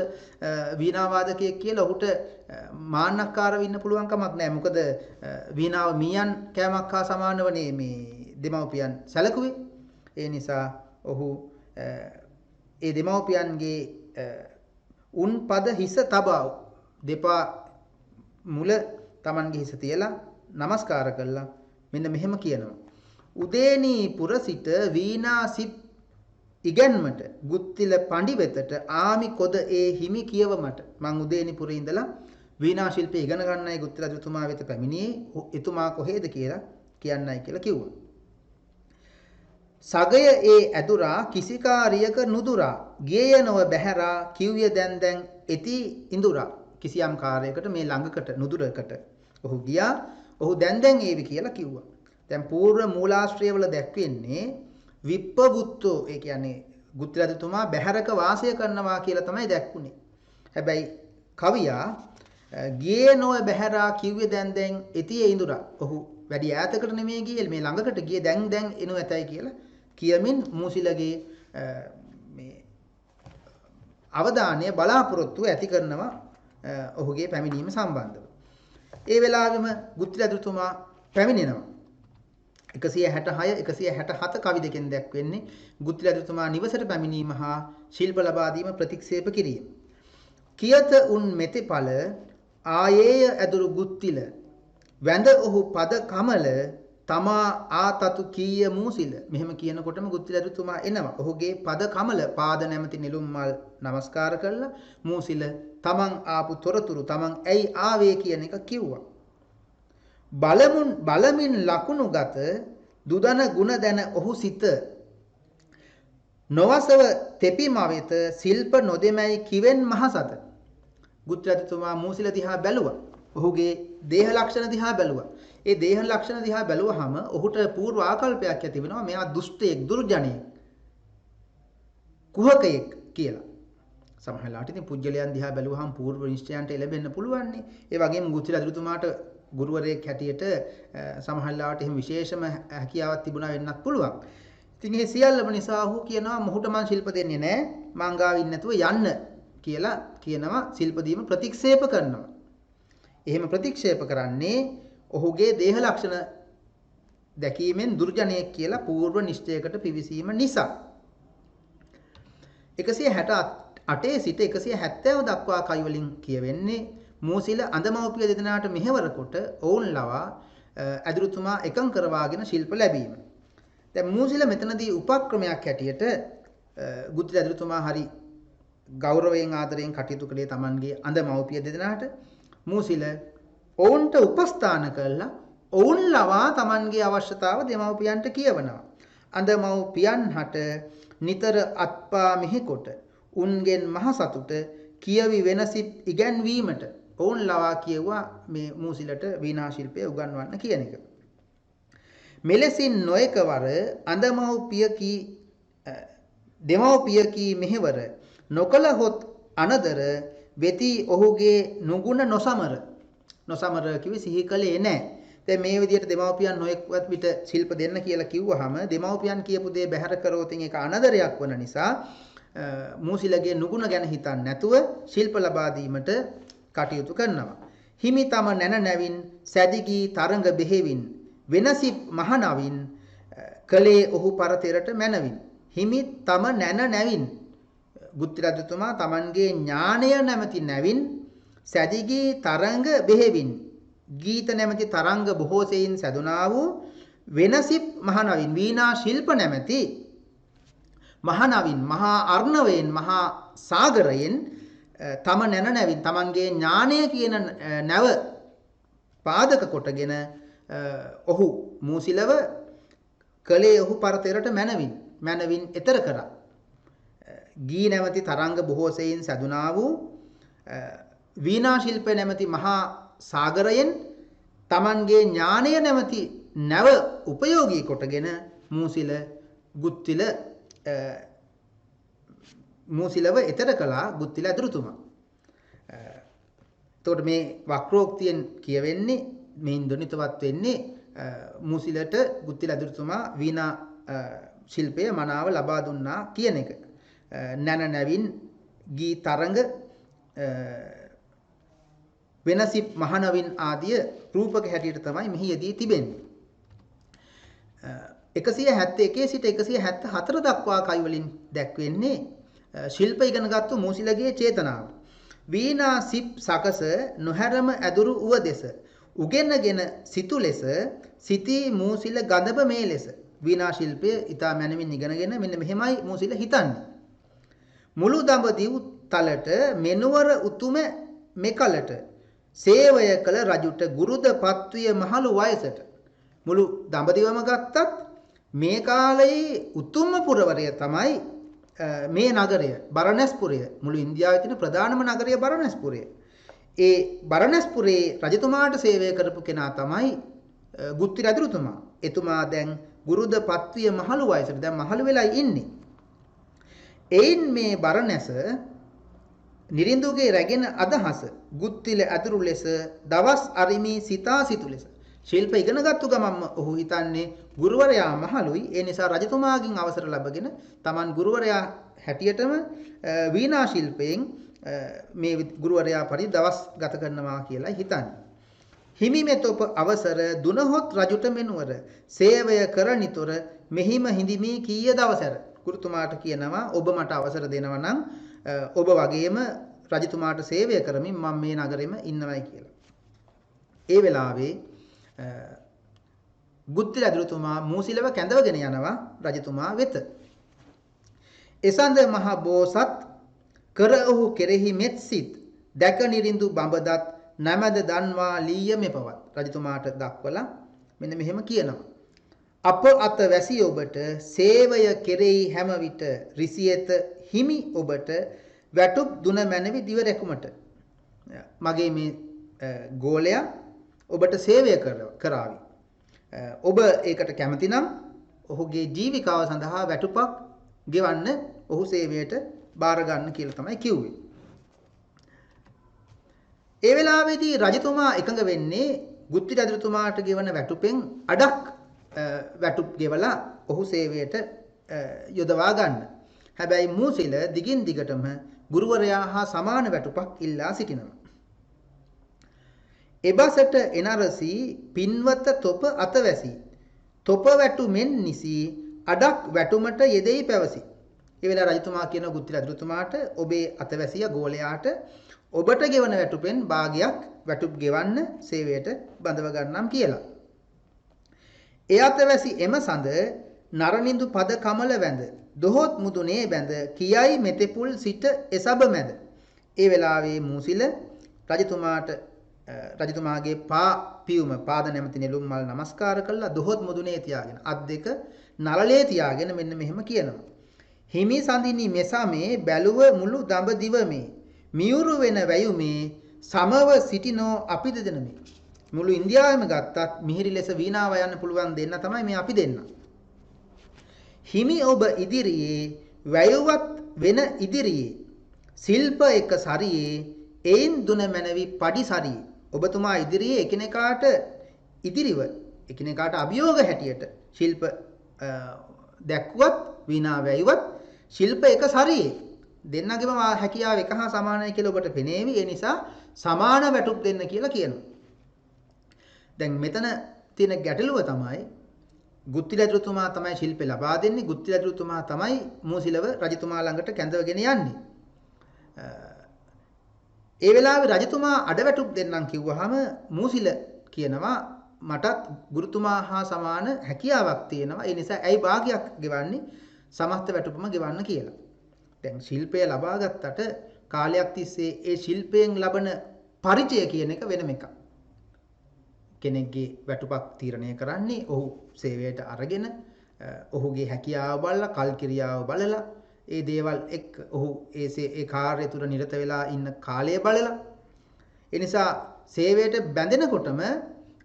වීණා වාදකයෙක් කියලා ඔහුට මාන්නක්කාරව ඉන්න පුළුවන් කමක් නැහැ. මොකද වීණාව මීයන් කෑමක් හා සමානවනේ මේ දෙමව්පියන් සැලකුවේ. ඒ නිසා ඔහු ඒ දෙමව්පියන්ගේ උන් පද හිස තබා දෙපා මුල Tamanගේ හිස තියලා নমස්කාර කළා. මෙන්න මෙහෙම කියනවා. උදේනී පුර සිට වීණා සිප් ඉගෙන්මට ගුත්තිල පඬි වෙතට ආමි කොද ඒ හිමි කියවමට. මං උදේනී පුරේ ඉඳලා වීණා ශිල්පය ඉගෙන ගන්නයි ගුත්තිල රජතුමා වෙත පැමිණියේ. එතුමා කොහෙද කියලා කියන්නයි කියලා කිව්වා. සගය ඒ ඇදුරා කිසි කාරියක නුදුරා ගියේ නොව බැහැරා කිව්ය දැන් එති ඉඳුරා. කිසියම් කාර්යයකට මේ ළඟකට නුදුරකට ඔහු ගියා. ඔහු දැන් ඒවි කියලා කිව්වා. දැන් పూర్ව මූලාශ්‍රය වල දැක්වෙන්නේ විප්පවුත්තෝ, ඒ කියන්නේ ගුත්තිල රජතුමා බැහැරක වාසය කරනවා කියලා තමයි දැක්ුනේ. හැබැයි කවියා ගියේ නොව බැහැරා කිව්වේ දැන් එති ඉඳුරා. ඔහු වැඩි ඈතකට නෙමෙයි ගියේ, මේ ළඟකට ගියේ දැන් එනු ඇතයි කියලා කියමින් මූසිලගේ මේ අවධානය බලාපොරොත්තු ඇති කරනවා ඔහුගේ පැමිණීම සම්බන්ධව. ඒ වෙලාවෙම ගුත්තිල රජතුමා පැමිණෙනවා. 166 167 කවි දෙකෙන් දැක්වෙන්නේ ගුත්තිල රජතුමා නිවසට පැමිණීම හා ශිල්ප ලබා දීම ප්‍රතික්ෂේප කිරීම. කියත උන් මෙතෙපල ආයේය ඇදුරු ගුත්තිල වැඳ ඔහු පද කමල තමා ආතතු කීය මූසිල. මෙහෙම කියනකොටම ගුත්තිල රජතුමා එනවා. ඔහුගේ පද කමල පාද නැමැති නිලුම් මල් নমස්කාර කළා. මූසිල තමන් ආපු තොරතුරු තමන් ඇයි ආවේ කියන එක කිව්වා. බලමින් ලකුණු ගත දුදන ගුණ දැන ඔහු සිත නොවසව තෙපිම වෙත ශිල්ප නොදෙමයි කිවෙන් මහසත. ගුත්තිල රජතුමා මූසිල දිහා බැලුවා. ඔහුගේ දේහ ලක්ෂණ දිහා බැලුවා. ඒ දේහ ලක්ෂණ දිහා බැලුවහම ඔහුට පූර්ව ආකල්පයක් ඇති වෙනවා මෙයා දුෂ්ටයෙක්, දුර්ජනෙක්, කුහකයෙක් කියලා. සමහර ලාට ඉතින් පුජ්‍යලයන් දිහා බැලුවහම పూర్ව නිශ්චයන්ට එළඹෙන්න පුළුවන් නේ. ඒ වගේම ගුත්තිල අධිරතුමාට ගුරුවරයෙක් හැටියට සමහර ලාට එහෙම විශේෂම හැකියාවක් තිබුණා වෙන්නත් පුළුවන්. ඉතින් මේ සියල්ලම නිසා ඔහු කියනවා මොහුට මම ශිල්ප දෙන්නේ නැහැ. මං ගාවින් නැතුව යන්න කියලා කියනවා ශිල්ප දීම ප්‍රතික්ෂේප කරනවා. එහෙම ප්‍රතික්ෂේප කරන්නේ ඔහුගේ දේහ ලක්ෂණ දැකීමෙන් දුර්ජනයෙක් කියලා పూర్ව නිශ්චයකට පිවිසීම නිසා. 168 සිට 170 දක්වා කවි වලින් කියවෙන්නේ මූසිල අඳමව්පිය දෙදෙනාට මෙහෙවර කොට ඔවුන් ලවා ඇදුරුතුමා එකඟ කරවාගෙන ශිල්ප ලැබීම. දැන් මූසිල මෙතනදී උපක්‍රමයක් හැටියට ගුත්තිල ඇදුරුතුමා හරි ගෞරවයෙන් ආදරයෙන් කටයුතු කළේ Tamanගේ අඳමව්පිය දෙදෙනාට. මූසිල ඔවුන්ට උපස්ථාන කළා ඔවුන් ලවා Tamanගේ අවශ්‍යතාව දෙමව්පියන්ට කියවනවා. අඳමව්පියන් හට නිතර අත්පා මෙහි කොට උන්ගෙන් මහ සතුට කියවි වෙනසිට ඉගැන්වීමට ඔවුන් ලවා කියුවා මේ මූසිලට වීණා ශිල්පය උගන්වන්න කියන එක. මෙලෙසින් නොඑකවර අඳමව්පියකී දෙමව්පියකී මෙහෙවර නොකලහොත් අනදර වෙති ඔහුගේ නුගුණ නොසමර කිවි සිහි කලේ නැහැ. දැන් මේ විදිහට දෙමව්පියන් නොඑක්වත් විට ශිල්ප දෙන්න කියලා කිව්වහම දෙමව්පියන් කියපු දේ බැහැර කරවතින් ඒක අනදරයක් වන නිසා මූසිලගේ නුගුණ ගැන හිතන්නේ නැතුව ශිල්ප ලබා දීමට කටයුතු කරනවා. හිමි තම නැන නැවින් සැදිගී තරඟ බෙහෙවින් වෙනසි මහනවින් කලේ ඔහු පරතරට මැනවින්. හිමි තම නැන නැවින් ගුත්තිල රජතුමා Tamanගේ ඥානය නැමැති නැවින් සැදිගී තරඟ බෙහෙවින් ගීත නැමැති තරංග බොහෝ සෙයින් සැදුනා වූ වෙනසි මහනවින් වීණා ශිල්ප නැමැති මහනවින් මහා අර්ණවයෙන් මහා සාගරයෙන් තම නැන නැවින් Tamanගේ ඥානය කියන නැව පාදක කොටගෙන ඔහු මූසිලව කලේ ඔහු පරතරට මැනවින් එතර කරා. ගී නැමැති තරංග බොහෝ සෙයින් සැදුනා වූ වීණා ශිල්ප නැමැති මහා සාගරයෙන් Tamanගේ ඥානය නැමැති නැව උපයෝගී කොටගෙන මූසිලව එතර කළා ගුත්තිල ඇදුරුතුමා. එතකොට මේ වක්‍රෝක්තියෙන් කියවෙන්නේ මේ ඉන්ද්‍රනිතවත් වෙන්නේ මූසිලට ගුත්තිල ඇදුරුතුමා වීණා ශිල්පය මනාව ලබා දුන්නා කියන එක. නැන නැවින් ගී තරඟ වෙනසි මහනවින් ආදිය රූපක හැටියට තමයි මෙහි යෙදී තිබෙන්නේ. 171 සිට 174 දක්වා කවි වලින් දැක්වෙන්නේ ශිල්ප ඉගෙනගත්තු මූසිලගේ චේතනාව. වීණා සිප් සකස නොහැරම ඇදුරු උව දෙස උගෙනගෙන සිතු ලෙස සිටී මූසිල ගඳබ මේ ලෙස. වීණා ශිල්පය ඊතා මැනවින් ඉගෙනගෙන මෙන්න මෙහෙමයි මූසිල හිතන්නේ. මුළු දඹදිව් තලට මෙනුවර උතුම මෙකලට සේවය කළ රජුට ගුරුද පත්විය මහලු වයසට. මුළු දඹදිවම ගත්තත් මේ කාලයේ උතුම්ම පුරවරය තමයි මේ නගරය බරණැස්පුරය. මුළු ඉන්දියාවේ තියෙන ප්‍රධානම නගරය බරණැස්පුරය. ඒ බරණැස්පුරේ රජතුමාට සේවය කරපු කෙනා තමයි ගුත්තිල ඇදුරුතුමා. එතුමා දැන් ගුරුද පත්විය මහලු වයසට දැන් මහලු වෙලා ඉන්නේ. එයින් මේ බරණැස නිරිඳුගේ රැගෙන අදහස ගුත්තිල ඇදුරු ලෙස දවස් අරිමි සිතා සිතු ලෙස. ශිල්ප ඉගෙනගත්තු ගමන්ම ඔහු හිතන්නේ ගුරුවරයා මහලුයි. ඒ නිසා රජතුමාගෙන් අවසර ලැබගෙන Taman ගුරුවරයා හැටියටම වීණා ශිල්පයෙන් මේ ගුරුවරයා පරිදි දවස් ගත කරනවා කියලා හිතන්නේ. හිමිමෙතොප අවසර දුනහොත් රජුට මෙනුවර සේවය කරනිතොර මෙහිම හිඳිමි කීය දවසර. ගුරුතුමාට කියනවා ඔබ මට අවසර දෙනවා නම් ඔබ වගේම රජතුමාට සේවය කරමින් මම මේ නගරෙම ඉන්නවයි කියලා. ඒ වෙලාවේ ගුත්තිල ඇදුරුතුමා මූසිලව කැඳවගෙන යනවා රජතුමා වෙත. එසඳ මහ බෝසත් කර ඔහු කෙරෙහි මෙත් සිත් දැක නිරිඳු බඹදත් නැමද දන්වා ලීය මෙපවත්. රජතුමාට දක්වලා මෙන්න මෙහෙම කියනවා. අප අත වැසි ඔබට සේවය කෙරෙහි හැම විට රිසියත හිමි ඔබට වැටුප් දුන මැනවි දිව රැකුමට. මගේ මේ ගෝලයා ඔබට සේවය කරાવી. ඔබ ඒකට කැමති නම් ඔහුගේ ජීවිකාව සඳහා වැටුපක් ගෙවන්න ඔහු සේවයට බාර ගන්න කියලා තමයි කිව්වේ. ඒ වෙලාවේදී රජතුමා එකඟ වෙන්නේ ගුත්ති රජතුමාට ගෙවන වැටුපෙන් අඩක් වැටුප් ගෙවලා ඔහු සේවයට යොදවා ගන්න. හැබැයි මූසිල දිගින් දිගටම ගුරුවරයා හා සමාන වැටුපක් ඉල්ලා සිටිනවා. එබසට එනරසි පින්වත තොප අතවැසි තොප වැටුමෙන් නිසි අඩක් වැටුමට යෙදෙයි පැවසි. ඒ වෙලාව රජතුමා කියන ගුත්ති රජතුමාට ඔබේ අතවැසිය ගෝලයාට ඔබට ගෙවන වැටුපෙන් භාගයක් වැටුප් ගෙවන්න සේවයට බඳව ගන්නම් කියලා. ඒ අතවැසි එම සඳ නරනිඳු පද කමල වැඳ දොහොත් මුදුනේ බැඳ කියයි මෙතෙපුල් සිට එසබ මැද. ඒ වෙලාවේ මූසිල රජතුමාගේ පා පියුම පාද නැමැති නෙළුම් මල් නමස්කාර කළා දොහොත් මුදුනේ තියාගෙන අත් දෙක නළලේ තියාගෙන මෙන්න මෙහෙම කියනවා. හිමි සඳිනි මෙසමේ බැලුව මුළු දඹ දිවමේ මියුරු වෙන වැයුමේ සමව සිටිනෝ අපි දෙදෙනමේ. මුළු ඉන්දියාවෙම ගත්තත් මිහිරි ලෙස වීණාව යන්න පුළුවන් දෙන්න තමයි මේ අපි දෙන්න. හිමි ඔබ ඉදිරියේ වැයුවත් වෙන ඉදිරියේ ශිල්ප එක සරියේ එයින් දුන මැනවි පඩි සරියේ. ඔබතුමා ඉදිරියේ එකිනෙකාට ඉදිරිව එකිනෙකාට අභියෝග හැටියට ශිල්ප දැක්ුවත් වීණා වැයුවත් ශිල්ප එක සරියේ දෙන්නගේම හැකියාව එක හා සමානයි කියලා ඔබට පෙනේවි. ඒ නිසා සමාන වැටුප් දෙන්න කියලා කියනවා. දැන් මෙතන තියෙන ගැටලුව තමයි ගුත්ති රජතුමා තමයි ශිල්පේ ලබා දෙන්නේ. ගුත්ති රජතුමා තමයි මූසිලව රජතුමා ළඟට කැඳවගෙන යන්නේ. ඒ වෙලාවේ රජතුමා අඩවැටුප් දෙන්නම් කිව්වහම මූසිල කියනවා මටත් ගුරුතුමා හා සමාන හැකියාවක් තියෙනවා. ඒ නිසා ඇයි භාගයක් ගෙවන්නේ? සමස්ත වැටුපම ගෙවන්න කියලා. දැන් ශිල්පය ලබා ගත්තට කාලයක් තිස්සේ ඒ ශිල්පයෙන් ලබන පරිචය කියන එක වෙනම එකක්. කෙනෙක්ගේ වැටුපක් තීරණය කරන්නේ ඔහු සේවයට අරගෙන ඔහුගේ හැකියාව බලලා කල්කිරියාව බලලා ඒ දේවල් එක්ක ඔහු ඒ කාර්යය තුර නිරත වෙලා ඉන්න කාලය බලලා ඒ නිසා සේවයට බැඳෙනකොටම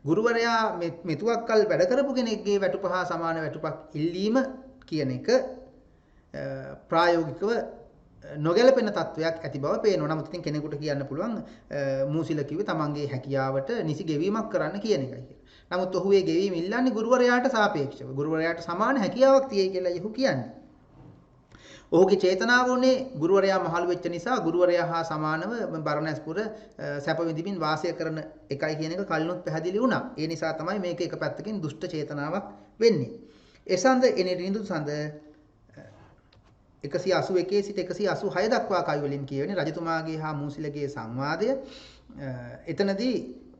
ගුරුවරයා මෙතුවක් කල් වැඩ කරපු කෙනෙක්ගේ වැටුප හා සමාන වැටුපක් ඉල්ලීම කියන එක ප්‍රායෝගිකව නොගැලපෙන තත්වයක් ඇති බව පේනවා. නමුත් ඉතින් කෙනෙකුට කියන්න පුළුවන් මූසිල කිව්වේ තමන්ගේ හැකියාවට නිසි ගෙවීමක් කරන්න කියන එකයි කියලා. නමුත් ඔහු ඒ ගෙවීම ඉල්ලන්නේ ගුරුවරයාට සාපේක්ෂව. ගුරුවරයාට සමාන හැකියාවක් තියෙයි කියලා ඔහු කියන්නේ. ඔහුගේ චේතනාව උනේ ගුරුවරයා මහලු වෙච්ච නිසා ගුරුවරයා හා සමානව බරණැස්පුර සැප විඳින්මින් වාසය කරන එකයි කියන එක කලිනුත් පැහැදිලි වුණා. ඒ නිසා තමයි මේක එක පැත්තකින් දුෂ්ට චේතනාවක් වෙන්නේ. එසඳ එනෙරිඳු සඳ 181 සිට 186 දක්වා කවි වලින් කියවෙන්නේ රජතුමාගේ හා මූසිලගේ සංවාදය. එතනදී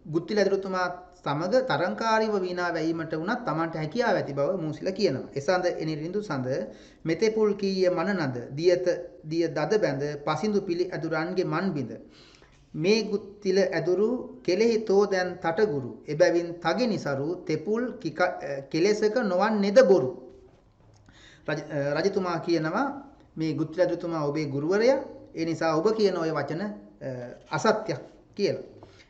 ගුත්ති රජතුමා සමග තරංකාරීව වීණා වැයීමට උනත් Tamanට හැකියාව ඇති බව මූසිල කියනවා. එසඳ එනිරිඳු සඳ මෙතෙපුල් කීය මනනද දියත දිය දද බැඳ පසින්දු පිළි ඇදුරන්ගේ මන් බිඳ මේ ගුත්තිල ඇදුරු කෙලෙහි තෝ දැන් තටගුරු එබැවින් තගෙනිසරු තෙපුල් කෙලෙසක නොවන්නේද බොරු. රජතුමා කියනවා මේ ගුත්ති රජතුමා ඔබේ ගුරුවරයා ඒ නිසා ඔබ කියන ওই වචන අසත්‍යයක් කියලා.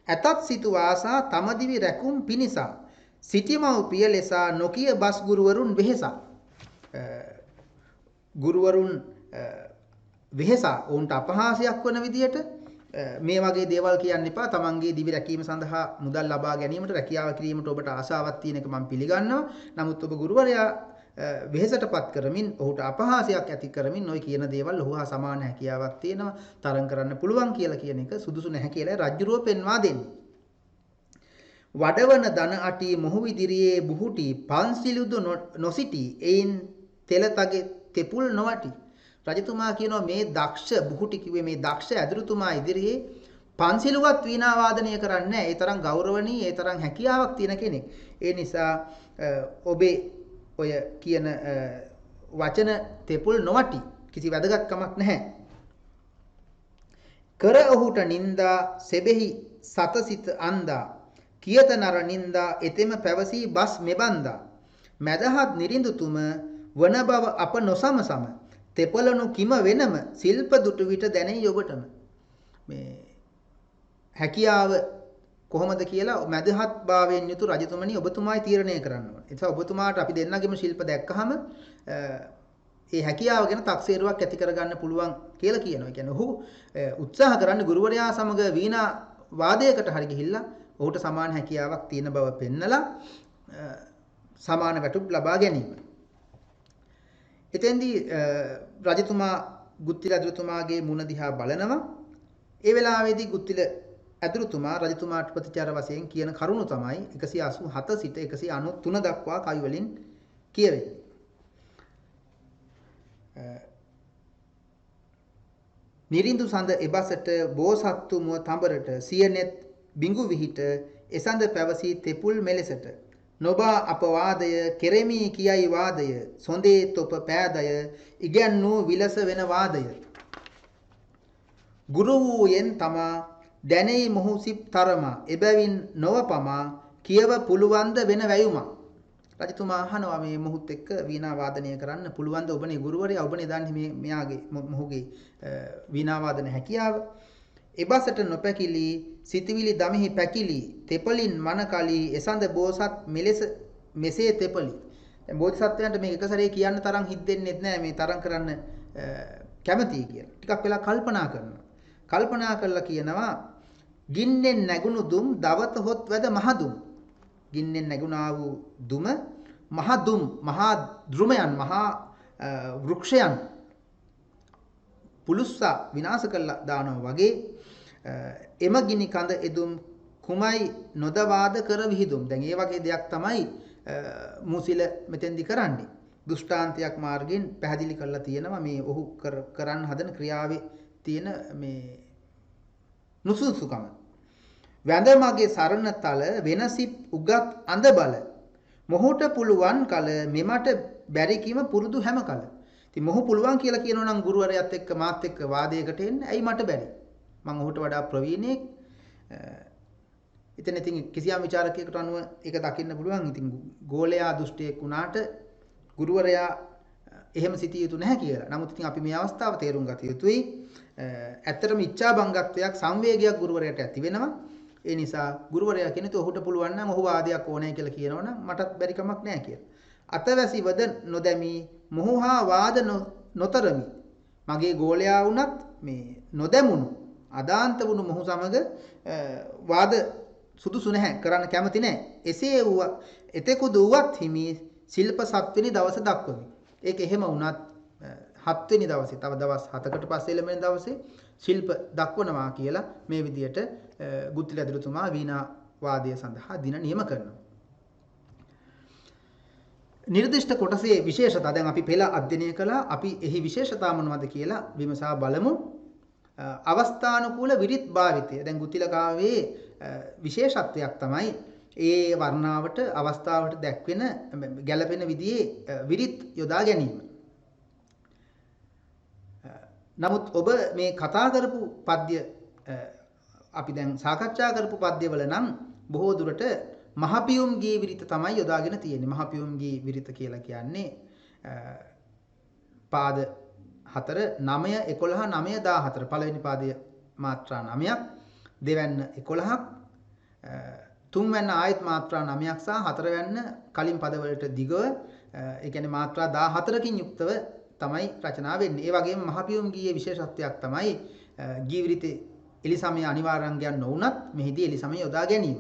ඇතත් සිටු වාසා තමදිවි රැකුම් පිනිසා සිටිමව් පිය ලෙසා නොකිය බස් ගුරුවරුන් වෙහෙසා. ගුරුවරුන් වෙහෙසා ඔවුන්ට අපහාසයක් වන විදියට මේ වගේ දේවල් කියන්න එපා. තමන්ගේ දිවි රැකීම සඳහා මුදල් ලබා ගැනීමට රැකියාව කිරීමට ඔබට ආසාවක් තියෙන එක මම පිළිගන්නවා. නමුත් ඔබ ගුරුවරයා වෙහෙසටපත් කරමින් ඔහුට අපහාසයක් ඇති කරමින් ඔය කියන දේවල් ඔහු හා සමාන හැකියාවක් තියෙනවා තරම් කරන්න පුළුවන් කියලා කියන එක සුදුසු නැහැ කියලා රජුරුව පෙන්වා දෙන්නේ. වඩවන දන අටි මොහු ඉදිරියේ බුහුටි පන්සිලුදු නොසිටි එයින් තෙලතගේ තෙපුල් නොවටි. රජතුමා කියනවා මේ දක්ෂ බුහුටි කිව්වේ මේ දක්ෂ ඇදුරුතුමා ඉදිරියේ පන්සිලුවත් වීණා වාදනය කරන්නේ නැහැ. ඒ තරම් ගෞරවණීය ඒ තරම් හැකියාවක් තියෙන කෙනෙක්. ඒ නිසා ඔබේ ඔය කියන වචන තෙපුල් නොවටි කිසි වැදගත්කමක් නැහැ. කර ඔහුට නින්දා සෙබෙහි සතසිත අන්දා කියත නර නින්දා එතෙම පැවසී බස් මෙබන්දා මැදහත් නිරිඳුතුම වන බව අප නොසමසම තෙපලනු කිම වෙනම ශිල්ප දුටු විට දැනෙයි ඔබටම. මේ හැකියාව කොහොමද කියලා මැදහත් භාවයෙන් යුතු රජතුමනි ඔබතුමායි තීරණය කරන්න ඕනේ. ඒ නිසා ඔබතුමාට අපි දෙන්නගෙම ශිල්ප දැක්කහම ඒ හැකියාව ගැන තක්සේරුවක් ඇති කරගන්න පුළුවන් කියලා කියනවා. ඒ කියන්නේ ඔහු උත්සාහ කරන්නේ ගුරුවරයා සමග වීණා වාදයකට හරි ගිහිල්ලා ඔහුට සමාන හැකියාවක් තියෙන බව පෙන්නලා සමාන වැටුප් ලබා ගැනීම. එතෙන්දී රජතුමා ගුත්තිල ඇදුරුතුමාගේ මුණ දිහා බලනවා. ඒ වෙලාවේදී ගුත්තිල ඇදුරුතුමා රජතුමාට ප්‍රතිචාර වශයෙන් කියන කරුණු තමයි 187 සිට 193 දක්වා කවි වලින් කියවෙන්නේ. නිරිඳු සඳ එබසට බෝසත්තු මුව තඹරට සියනෙත් බිඟු විහිට එසඳ පැවසී තෙපුල් මෙලෙසට නොබා අපවාදය කෙරෙමි කියයි වාදය සොඳේ තොප පෑදය ඉගැන්වූ විලස වෙන වාදය ගුරු වූයෙන් තමා දැනෙයි මොහු සිප් තරමා එබැවින් නොවපමා කියව පුළුවන්ද වෙන වැයුමක්. රජතුමා අහනවා මේ මොහුත් එක්ක වීණා වාදනය කරන්න පුළුවන්ද ඔබනේ ගුරුවරයා ඔබනේ දන්නේ මේ මෙයාගේ මොහුගේ වීණා වාදන හැකියාව. එබසට නොපැකිලි සිතවිලි දමෙහි පැකිලි තෙපලින් මනකලි එසඳ බෝසත් මෙලෙස මෙසේ තෙපලි. දැන් බෝධිසත්වයන්ට මේක එක සැරේ කියන්න තරම් හිතෙන්නේ නැහැ මේ තරම් කරන්න කැමතියි කියලා. ටිකක් වෙලා කල්පනා කරනවා. කල්පනා කරලා කියනවා ගින්නෙන් නැගුණු දුම් දවත හොත් වැද මහදුම්. ගින්නෙන් නැගුණා වූ දුම මහදුම් මහා ධෘමයන් මහා වෘක්ෂයන් පුලුස්සා විනාශ කළා දානවා වගේ එම ගිනි කඳ එදුම් කුමයි නොදවාද කර විහිදුම්. දැන් ඒ වගේ දෙයක් තමයි මුසිල මෙතෙන්දි කරන්නේ. දුෂ්ටාන්තයක් මාර්ගයෙන් පැහැදිලි කරලා තියෙනවා මේ ඔහු කරන්න හදන ක්‍රියාවේ තියෙන මේ නුසුසුකම. වැඳ මගේ සරණ තල වෙනසිප් උගත් අඳ බල මොහුට පුළුවන් කල මෙමට බැරි කීම පුරුදු හැම කල. ඉතින් මොහු පුළුවන් කියලා කියනවා නම් ගුරුවරයාත් එක්ක මාත් එක්ක වාදයකට එන්න ඇයි මට බැරි? මම ඔහුට වඩා ප්‍රවීණෙක්. ඉතින් කිසියම් විචාරකයෙකුට අනුව ඒක දකින්න පුළුවන්. ඉතින් ගෝලයා දුෂ්ටයෙක් වුණාට ගුරුවරයා එහෙම සිටිය යුතු නැහැ කියලා. නමුත් ඉතින් අපි මේ අවස්ථාව තේරුම් ගත යුතුයි. ඇත්තටම ඉච්ඡා බංගත්වයක් සංවේගයක් ගුරුවරයාට ඇති වෙනවා. ඒ නිසා ගුරුවරයා කෙනෙක් ඔහුට පුළුවන් නම් ඔහු වාදයක් ඕනේ කියලා කියනවනම් මටත් බැරි කමක් නැහැ කියලා. අතවැසි වද නොදැමි මොහු හා වාද නොතරමි. මගේ ගෝලයා වුණත් මේ නොදැමුණු අදාන්ත වුණු මොහු සමග වාද සුදුසු නැහැ කරන්න කැමති නැහැ. එසේ වූ එතෙකුද වුවත් හිමි ශිල්ප 7 වෙනි දවස දක්වමි. ඒක එහෙම වුණත් 7 වෙනි දවසේ තව දවස් 7කට පස්සේ ලැබෙන දවසේ ශිල්ප දක්වනවා කියලා මේ විදියට ගුත්තිල ඇදුරුතුමා වීණා වාදය සඳහා දින නියම කරනවා. නිර්දිෂ්ට කොටසේ විශේෂතා දැන් අපි පෙළ අධ්‍යයනය කළා. අපි එහි විශේෂතා මොනවද කියලා විමසා බලමු. අවස්ථානුකූල විරිත් භාවිතය. දැන් ගුත්තිල කාව්‍යයේ විශේෂත්වයක් තමයි ඒ වර්ණාවට අවස්ථාවට දැක්වෙන ගැළපෙන විදිහේ විරිත් යොදා ගැනීම. නමුත් ඔබ මේ කතා කරපු පද්‍ය අපි දැන් සාකච්ඡා කරපු පද්‍යවල නම් බොහෝ දුරට මහපියුම් ගී විරිත තමයි යොදාගෙන තියෙන්නේ. මහපියුම් ගී විරිත කියලා කියන්නේ පාද 4 9 11 9 14 පළවෙනි පාදයේ මාත්‍රා 9ක් දෙවැන්න 11ක් තුන්වැන්න ආයත් මාත්‍රා 9ක් සහ හතරවැන්න කලින් පදවලට දිගව ඒ කියන්නේ මාත්‍රා 14කින් යුක්තව තමයි රචනා වෙන්නේ. ඒ වගේම මහපියුම් ගීයේ විශේෂත්වයක් තමයි ගී විරිතේ එලිසමය අනිවාර්ය අංගයන් නොවුනත් මෙහිදී එලිසමය යොදා ගැනීම.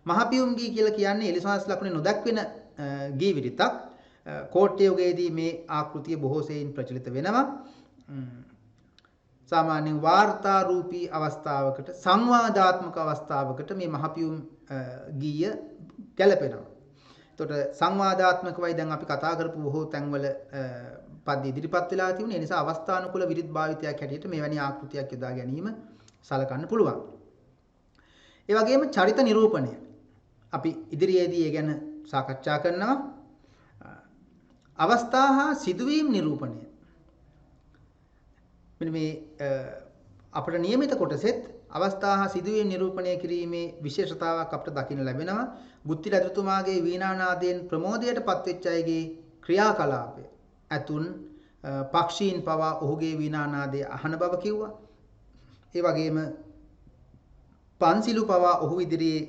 මහපියුම් ගී කියලා කියන්නේ එලිසමස් ලකුණේ නොදක්වෙන ගී විරිතක්. කෝට්ටේ යුගයේදී මේ ආකෘතිය බොහෝ සෙයින් ප්‍රචලිත වෙනවා. සාමාන්‍යයෙන් වාර්තා රූපී අවස්ථාවකට සංවාදාත්මක අවස්ථාවකට මේ මහපියුම් ගීය ගැලපෙනවා. එතකොට සංවාදාත්මකවයි දැන් අපි කතා කරපු බොහෝ තැන්වල පද්‍ය ඉදිරිපත් වෙලා තිබුණේ. ඒ නිසා අවස්ථානුකූල විරිත් භාවිතයක් හැටියට මෙවැනි ආකෘතියක් යොදා ගැනීම සලකන්න පුළුවන්. ඒ වගේම චරිත නිරූපණය අපි ඉදිරියේදී ඒ ගැන සාකච්ඡා කරනවා. අවස්ථා හා සිදුවීම් නිරූපණය. මෙන්න මේ අපට નિયમિત කොටසෙත් අවස්ථා හා සිදුවීම් නිරූපණය කිරීමේ විශේෂතාවක් අපට දකින්න ලැබෙනවා. ගුත්තිල ඇදුරුතුමාගේ වීණානාදයෙන් ප්‍රමෝදයට පත්වෙච්ච අයගේ ක්‍රියාකලාපය ඇතුන් පක්ෂීන් පවා ඔහුගේ වීණානාදය අහන බව කිව්වා. ඒ වගේම පන්සිලු පවා ඔහු ඉදිරියේ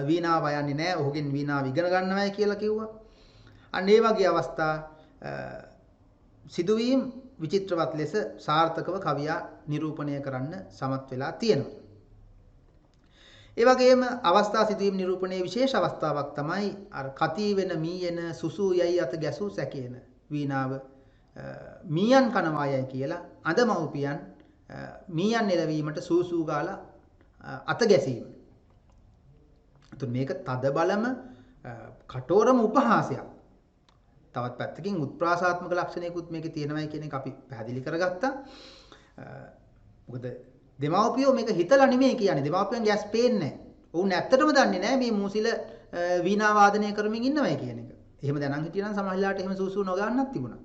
වීණාව යන්නේ නැහැ. ඔහුගෙන් වීණාව ඉගෙන ගන්නවයි කියලා කිව්වා. අන්න ඒ වගේ අවස්ථා සිදුවීම් විචිත්‍රවත් ලෙස සාර්ථකව කවියා නිරූපණය කරන්න සමත් වෙලා තියෙනවා. ඒ වගේම අවස්ථා සිදුවීම් නිරූපණයේ විශේෂ අවස්ථාවක් තමයි අර කතී වෙන මීයන සුසු යයි අත ගැසූ සැකේන වීණාව මීයන් කනවායයි කියලා අඳමව්පියන් මීයන් නෙලවීමට සූසූ ගාලා අත ගැසීම. එතකොට මේක තද බලම කටෝරම උපහාසයක්. තවත් පැත්තකින් උත්ප්‍රාසාත්මක ලක්ෂණයකුත් මේකේ තියෙනවායි කියන එක අපි පැහැදිලි කරගත්තා. මොකද දෙමාපියෝ මේක හිතලා නෙමෙයි කියන්නේ. දෙමාපියන්ගේ ඇස් පේන්නේ නැහැ. ඔවුන් ඇත්තටම දන්නේ නැහැ මේ මූසිල වීණා වාදනය කරමින් ඉන්නවයි කියන එක. එහෙම දැනන් හිටියනම් සමහරලාට එහෙම සූසූ නොගන්නත් තිබුණා.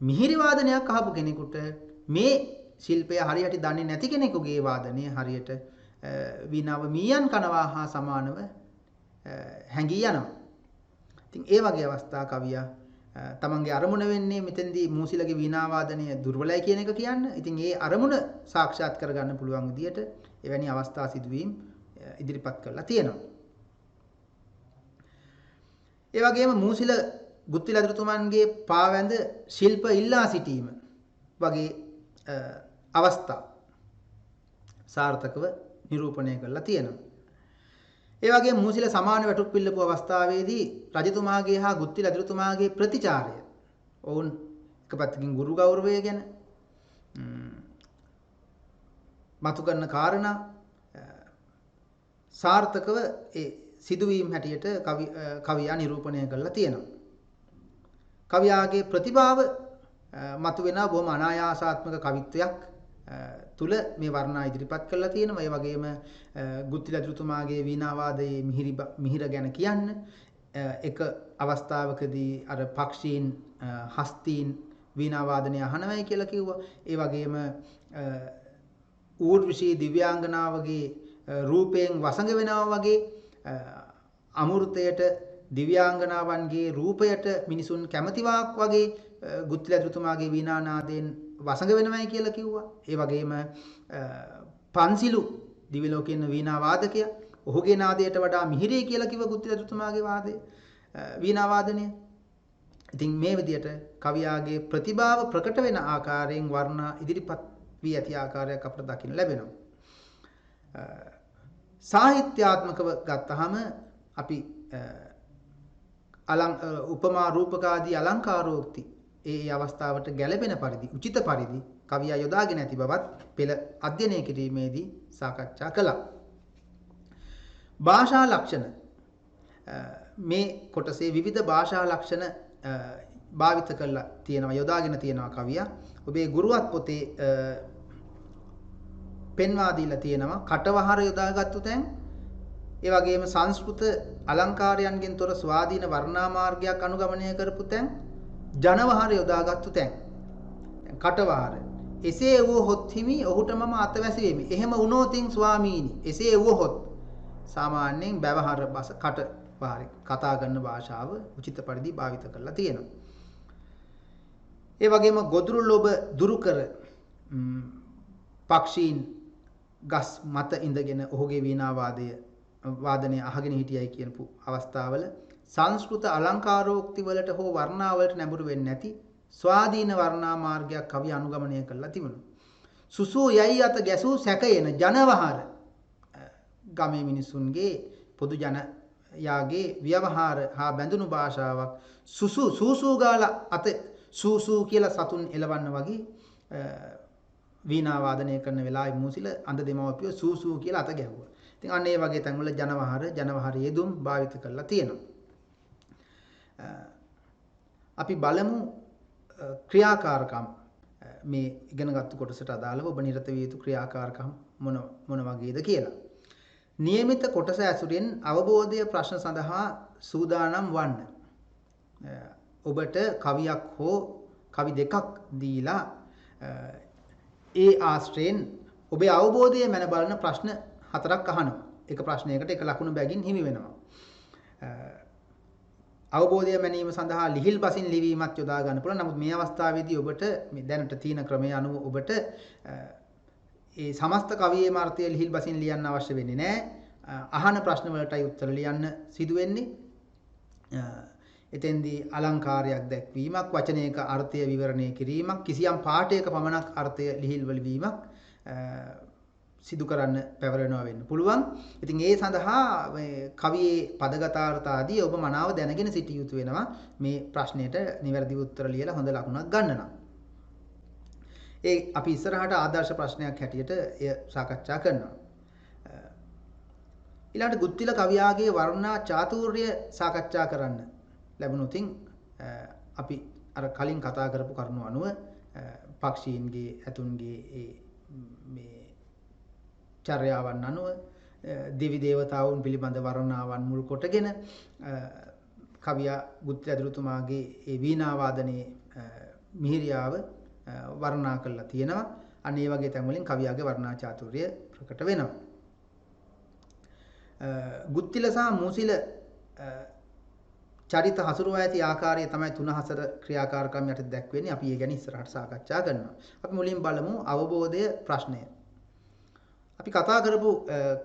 මිහිරි වාදනයක් අහපු කෙනෙකුට මේ ශිල්පය හරියට දන්නේ නැති කෙනෙකුගේ වාදනය හරියට වීණාව මීයන් කනවා හා සමානව හැංගී යනවා. ඉතින් ඒ වගේ අවස්ථා කවියා තමන්ගේ අරමුණ වෙන්නේ මෙතෙන්දී මූසිලගේ වීණා වාදනය දුර්වලයි කියන එක කියන්න. ඉතින් ඒ අරමුණ සාක්ෂාත් කරගන්න පුළුවන් විදියට එවැනි අවස්ථා සිදුවීම් ඉදිරිපත් කරලා තියෙනවා. ඒ වගේම මූසිල ගුත්තිල අධිරතුමන්ගේ පාවැඳ ශිල්ප ඉල්ලා සිටීම වගේ අවස්ථා සාර්ථකව නිරූපණය කරලා තියෙනවා. ඒ වගේම මූසිල සමාන වැටුප් පිල්ලපු අවස්ථාවේදී රජතුමාගේ හා ගුත්තිල අධිරතුමාගේ ප්‍රතිචාරය ඔවුන් එක පැත්තකින් ගුරු ගෞරවය ගැන මතු කරන කාරණා සාර්ථකව ඒ සිදුවීම් හැටියට කවියා නිරූපණය කරලා තියෙනවා. කවියාගේ ප්‍රතිභාව මතුවෙන බොහොම අනායාසාත්මක කවිත්වයක් තුල මේ වර්ණා ඉදිරිපත් කරලා තියෙනවා. ඒ වගේම ගුත්තිල අධිරතුමාගේ වීණා වාදයේ මිහිර ගැන කියන්න එක අවස්ථාවකදී අර පක්ෂීන් හස්තීන් වීණා වාදනය අහනවයි කියලා කිව්වා. ඒ වගේම ඌර්වශී දිව්‍යාංගනාවගේ රූපයෙන් වසඟ වෙනවා වගේ අමෘතයට දිව්‍යාංගනාවන්ගේ රූපයට මිනිසුන් කැමතිවාක් වගේ ගුත්තිල අධිරතුමාගේ වීණා නාදයෙන් වසඟ වෙනවයි කියලා කිව්වා. ඒ වගේම පන්සිලු දිව්‍ය ලෝකේ ඉන්න වීණා වාදකයා ඔහුගේ නාදයට වඩා මිහිරයි කියලා කිව්ව ගුත්තිල අධිරතුමාගේ වාදය වීණා වාදනය. ඉතින් මේ විදිහට කවියාගේ ප්‍රතිභාව ප්‍රකට වෙන ආකාරයෙන් වර්ණා ඉදිරිපත් වී ඇති ආකාරයක් අපට දකින්න ලැබෙනවා. සාහිත්‍යාත්මකව ගත්තහම අපි උපමා රූපක ආදී අලංකාරෝක්ති ඒ අවස්ථාවට ගැළපෙන පරිදි උචිත පරිදි කවියා යොදාගෙන ඇති බවත් පෙළ අධ්‍යයනය කිරීමේදී සාකච්ඡා කළා. භාෂා ලක්ෂණ මේ කොටසේ විවිධ භාෂා ලක්ෂණ භාවිත කරලා තියෙනවා යොදාගෙන තියෙනවා කවියා. ඔබේ ගුරුවත් පොතේ පෙන්වා දීලා තියෙනවා කටවහර යොදාගත්තු තැන් ඒ වගේම සංස්කෘත අලංකාරයන්ගෙන් තොර ස්වාධීන වර්ණා මාර්ගයක් අනුගමනය කරපු තැන් ජනවහර යොදාගත්තු තැන්. කටවහර එසේ වූහොත් හිමි ඔහුට මම අතවැසි වෙමි. එහෙම වුණොතින් ස්වාමීනි එසේ වූහොත් සාමාන්‍යයෙන් බැවහර බස කටවහර කතා කරන භාෂාව උචිත පරිදි භාවිත කරලා තියෙනවා. ඒ වගේම ගොදුරු ලොබ දුරු කර පක්ෂීන් ගස් මත ඉඳගෙන ඔහුගේ වීණා වාදනය අහගෙන හිටියයි කියනපු අවස්ථාවල සංස්කෘත අලංකාරෝක්ති වලට හෝ වර්ණා වලට නැඹුරු වෙන්නේ නැති ස්වාධීන වර්ණා මාර්ගයක් කවි අනුගමනය කරලා තිබුණා. සුසු යයි අත ගැසූ සැකයන ජනවහර ගමේ මිනිසුන්ගේ පොදු ජනයාගේ ව්‍යවහාර හා බැඳුණු භාෂාවක් සූසු ගාලා අත සූසු කියලා සතුන් එලවන්න වගේ වීණා වාදනය කරන වෙලාවේ මූසිල අඳ දෙමව්පියෝ සූසූ කියලා අත ගැහුවා. ඉතින් අන්න ඒ වගේ තැන්වල ජනවහර යෙදුම් භාවිත කරලා තියෙනවා. අපි බලමු ක්‍රියාකාරකම් මේ ඉගෙනගත්තු කොටසට අදාළව ඔබ නිරත විය යුතු ක්‍රියාකාරකම් මොන වගේද කියලා. નિયમિત කොටස ඇසුරින් අවබෝධය ප්‍රශ්න සඳහා සූදානම් වන්න. ඔබට කවියක් හෝ කවි දෙකක් දීලා ඒ ආශ්‍රයෙන් ඔබේ අවබෝධය මැන බලන ප්‍රශ්න 4ක් අහනවා. එක ප්‍රශ්නයකට එක ලකුණු බැගින් හිමි වෙනවා. අවබෝධය මැනීම සඳහා ලිහිල් බසින් ලිවීමත් යොදා ගන්න පුළුවන්. නමුත් මේ අවස්ථාවේදී ඔබට මේ දැනට තියෙන ක්‍රමයේ අනුව ඔබට ඒ සමස්ත කවියේ අර්ථය ලිහිල් බසින් ලියන්න අවශ්‍ය වෙන්නේ නැහැ. අහන ප්‍රශ්න වලටයි උත්තර ලියන්න සිදු වෙන්නේ. එතෙන්දී අලංකාරයක් දැක්වීමක්, වචනයක අර්ථය විවරණය කිරීමක්, කිසියම් පාඨයක පමණක් අර්ථය ලිහිල් වීමක් සිදු කරන්න පැවරෙනවා වෙන්න පුළුවන්. ඉතින් ඒ සඳහා කවියේ පදගතාර්ථ ආදී ඔබ මනාව දැනගෙන සිටිය යුතු වෙනවා මේ ප්‍රශ්නෙට නිවැරදි උත්තර ලියලා හොඳ ලකුණක් ගන්න නම්. ඒ අපි ඉස්සරහට ආදර්ශ ප්‍රශ්නයක් හැටියට එය සාකච්ඡා කරනවා. ඊළඟට ගුත්තිල කවියාගේ වර්ණනා චාතුර්ය සාකච්ඡා කරන්න ලැබුණොතින් අපි අර කලින් කතා කරපු කරුණු අනුව පක්ෂීන්ගේ ඇතුන්ගේ මේ චර්යාවන් අනුව දෙවි දේවතාවුන් පිළිබඳ වර්ණනාවන් මුල් කොටගෙන කවියා ගුත්තිල ඇදුරුතුමාගේ ඒ වීණා වාදනයේ මිහිරියාව වර්ණනා කරලා තියෙනවා. අන්න ඒ වගේ තැන් වලින් කවියාගේ වර්ණනා චාතුර්ය ප්‍රකට වෙනවා. ගුත්තිල සහ මූසිල චරිත හසුරුවා ඇති ආකාරය තමයි 3-4 ක්‍රියාකාරකම් යටතේ දැක්වෙන්නේ. අපි ඒ ගැන ඉස්සරහට සාකච්ඡා කරනවා. අපි මුලින් බලමු අවබෝධය ප්‍රශ්නය. අපි කතා කරපු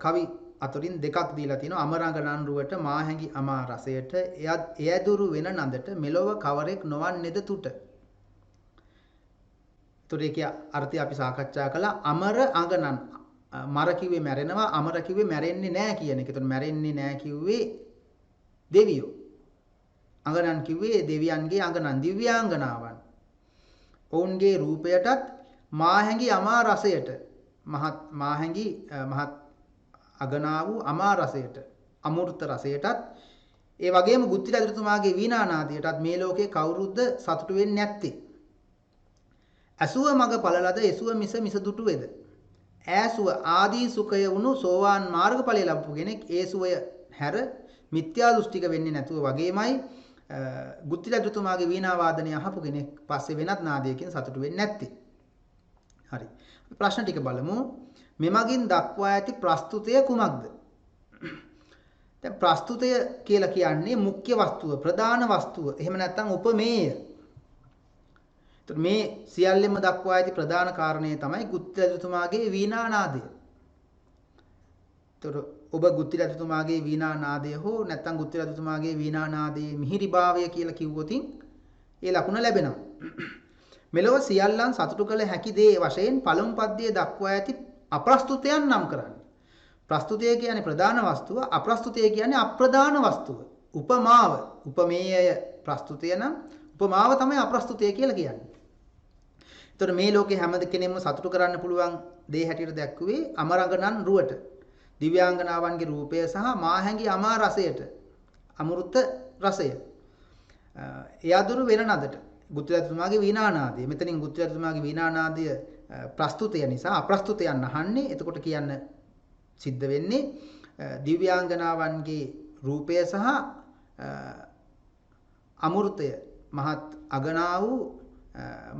කවි අතරින් දෙකක් දීලා තිනවා. අමරංග නන්රුවට මාහැඟි අමා රසයට එයදුරු වෙන නඳට මෙලොව කවරෙක් නොවන්නේද තුට. ඒකේ අර්ථය අපි සාකච්ඡා කළා. අමර අඟනන් මර කිව්වේ මැරෙනවා, අමර කිව්වේ මැරෙන්නේ නැහැ කියන එක. එතකොට මැරෙන්නේ නැහැ කිව්වේ දෙවියෝ. අඟනන් කිව්වේ දෙවියන්ගේ අඟනන්, දිව්‍යාංගනාවන්. ඔවුන්ගේ රූපයටත් මාහැඟි අමා රසයට මහත් අගනා වූ අමා රසයට, අමෘත රසයටත්, ඒ වගේම ගුත්තිල ඇදුරුතුමාගේ වීණානාදයටත් මේ ලෝකේ කවුරුද සතුටු වෙන්නේ නැත්තේ? ඇසුව මග පළලද එසුව මිස දුටු වේද? ඈසුව ආදී සුඛය වුණු සෝවාන් මාර්ගඵලය ලැබපු කෙනෙක් ඒ සුවය හැර මිත්‍යා දෘෂ්ටික වෙන්නේ නැතුව වගේමයි ගුත්තිල ඇදුරුතුමාගේ වීණා වාදනය අහපු කෙනෙක් පස්සේ වෙනත් නාදයකින් සතුටු වෙන්නේ නැත්තේ. හරි. ප්‍රශ්න ටික බලමු. මෙමගින් දක්වා ඇති ප්‍රස්තුතය කුමක්ද? දැන් ප්‍රස්තුතය කියලා කියන්නේ මුඛ්‍ය වස්තුව, ප්‍රධාන වස්තුව. එහෙම නැත්නම් උපමේය. එතකොට මේ සියල්ලෙම දක්වා ඇති ප්‍රධාන කාරණේ තමයි ගුත්තිල ඇදුරුතුමාගේ වීණානාදය. එතකොට ඔබ ගුත්තිල ඇදුරුතුමාගේ වීණානාදය හෝ නැත්නම් ගුත්තිල ඇදුරුතුමාගේ වීණානාදයේ මිහිරිභාවය කියලා කිව්වොතින් ඒ ලකුණ ලැබෙනවා. මෙලොව සියල්ලන් සතුටු කළ හැකි දේ වශයෙන් පළමු පද්‍යයේ දක්වා ඇති අප්‍රස්තුතයන් නම් කරන්න. ප්‍රස්තුතය කියන්නේ ප්‍රධාන වස්තුව, අප්‍රස්තුතය කියන්නේ අප්‍රධාන වස්තුව. උපමාව, උපමේය ප්‍රස්තුතය නම් උපමාව තමයි අප්‍රස්තුතය කියලා කියන්නේ. එතකොට මේ ලෝකේ හැම කෙනෙක්ම සතුටු කරන්න පුළුවන් දේ හැටියට දැක්කුවේ අමරංගනන් රුවට, දිව්‍යාංගනාවන්ගේ රූපය සහ මාහැඟි අමා රසයට, අමෘත රසය. එයදුරු වෙන නදට ගුත්තිල ඇදුරුතුමාගේ වීණානාදය. මෙතනින් ගුත්තිල ඇදුරුතුමාගේ වීණානාදය ප්‍රස්තුතය නිසා අප්‍රස්තුතයන් අහන්නේ. එතකොට කියන්න සිද්ධ වෙන්නේ දිව්‍යාංගනාවන්ගේ රූපය සහ අමෘතය, මහත් අගනා වූ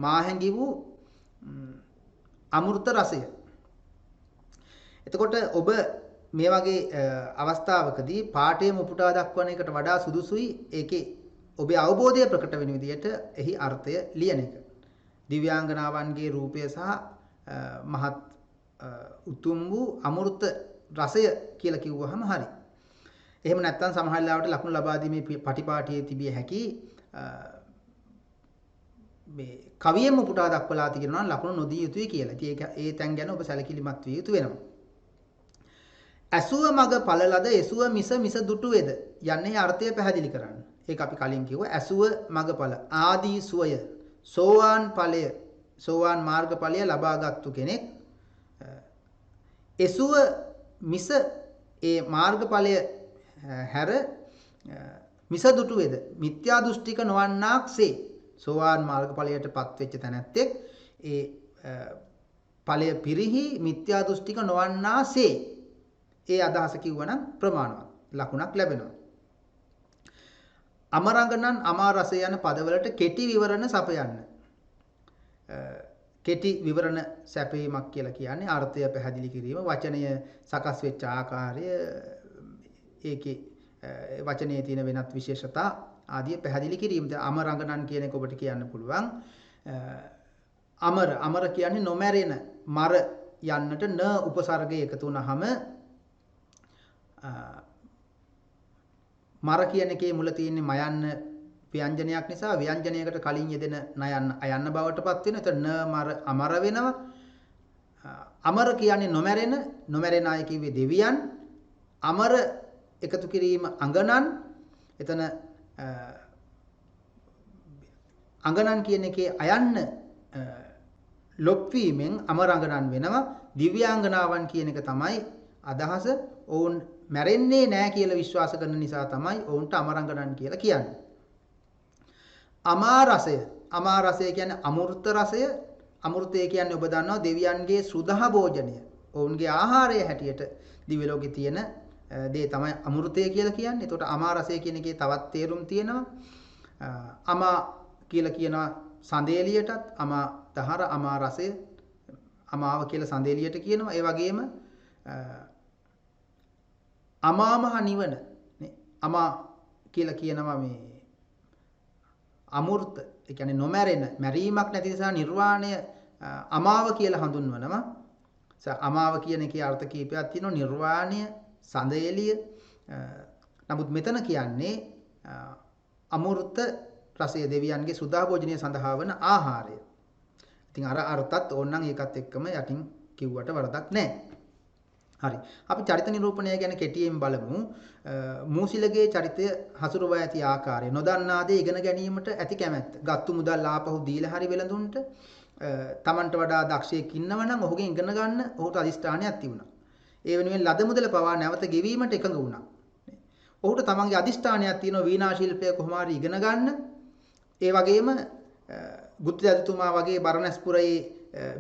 මාහැඟි වූ අමෘත රසය. එතකොට ඔබ මේ වගේ අවස්ථාවකදී පාඨයම උපුටා දක්වන එකට වඩා සුදුසුයි ඒකේ ඔබේ අවබෝධය ප්‍රකට වෙන විදිහට එහි අර්ථය ලියන එක. දිව්‍යාංගනාවන්ගේ රූපය සහ මහත් උතුම් වූ අමෘත රසය කියලා කිව්වහම හරි. එහෙම නැත්නම් සමහර ලාවට ලකුණු ලබා දීමේ පටිපාටියේ තිබිය හැකි මේ කවියෙම උපුටා දක්වලා තියෙනවා නම් ලකුණු නොදී යුතුයි කියලා. ඉතින් ඒ තැන් ගැන ඔබ සැලකිලිමත් විය යුතු වෙනවා. ඇසුව මග පළලද එසුව මිස දුටු වේද යන්නේ අර්ථය පැහැදිලි කරන්න. ඒක අපි කලින් කිව්වා. ඇසුව මගඵල ආදී සුවය, සෝවාන් ඵලය, සෝවාන් මාර්ගඵලය ලබාගත්තු කෙනෙක් එසුව මිස ඒ මාර්ගඵලය හැර මිස දුටු වේද මිත්‍යා දෘෂ්ටික නොවන්නාක්සේ. සෝවාන් මාර්ගඵලයටපත් වෙච්ච තැනැත්තෙක් ඒ ඵලය පිරිහි මිත්‍යා දෘෂ්ටික නොවන්නාසේ. ඒ අදහස කිව්වනම් ප්‍රමාණවත් ලකුණක් ලැබෙනවා. අමරංගනන් අමා රසය යන පදවලට කෙටි විවරණ සපයන්න. කෙටි විවරණ සැපීමක් කියලා කියන්නේ අර්ථය පැහැදිලි කිරීම, වචනය සකස් වෙච්ච ආකාරය, ඒකේ වචනයේ තියෙන වෙනත් විශේෂතා ආදී පැහැදිලි කිරීම. අමරංගනන් කියන එක ඔබට කියන්න පුළුවන්. අමර කියන්නේ නොමැරෙන, මර යන්නට න උපසර්ගය එකතු වුනහම මර කියන එකේ මුල තියෙන්නේ මයන්න ව්‍යංජනයක් නිසා ව්‍යංජනයකට කලින් යෙදෙන නයන්න අයන්න බවටපත් වෙන. එතන න මර අමර වෙනවා. අමර කියන්නේ නොමැරෙන අය කිව්වේ දෙවියන්. අමර එකතු කිරීම අඟනන්. එතන අඟනන් කියන එකේ අයන්න ලොප් වීමෙන් අමරංගනන් වෙනවා. දිව්‍යාංගනාවන් කියන එක තමයි අදහස. ඔවුන් මැරෙන්නේ නැහැ කියලා විශ්වාස කරන නිසා තමයි ඔවුන්ට අමරංගනන් කියලා කියන්නේ. අමා රසය කියන්නේ අමෘත රසය. අමෘතය කියන්නේ ඔබ දන්නවා දෙවියන්ගේ සුදහ භෝජනය. ඔවුන්ගේ ආහාරය හැටියට දිව්‍ය ලෝකේ තියෙන දේ තමයි අමෘතය කියලා කියන්නේ. එතකොට අමා රසය කියන එකේ තවත් තේරුම් තියෙනවා. අමා කියලා කියනවා සඳේලියටත්, අමා දහර, අමා රසය, අමාව කියලා සඳේලියට කියනවා. ඒ වගේම අමාමහ නිවන නේ. අමා කියලා කියනවා මේ අමෘත, ඒ කියන්නේ නොමැරෙන, මැරීමක් නැති නිසා නිර්වාණය අමාව කියලා හඳුන්වනවා. අමාව කියන එකේ අර්ථ කීපයක් තියෙනවා. නිර්වාණය, සඳේලිය. නමුත් මෙතන කියන්නේ අමෘත රසය, දෙවියන්ගේ සුදා භෝජනය සඳහා වන ආහාරය. ඉතින් අර අර්ථත් ඕනනම් ඒකත් එක්කම යටින් කිව්වට වරදක් නැහැ. හරි. අපි චරිත නිරූපණය ගැන කෙටියෙන් බලමු. මූසිලගේ චරිතය හසුරුවා ඇති ආකාරය. නොදන්නා දේ ඉගෙන ගැනීමට ඇති කැමැත්ත. ගත්තු මුදල් ආපහු දීලා හරි වෙලඳුන්ට තමන්ට වඩා දක්ෂයෙක් ඉන්නවනම් ඔහුගෙන් ඉගෙන ගන්න ඔහුට අදිෂ්ඨානයක් තිබුණා. ඒ වෙනුවෙන් ලද මුදල පවා නැවත ගෙවීමට එකඟ වුණා. ඔහුට තමන්ගේ අදිෂ්ඨානයක් තියෙනවා වීණා ශිල්පය කොහොම හරි ඉගෙන ගන්න. ඒ වගේම බුද්ධ රජතුමා වගේ බරණැස්පුරයේ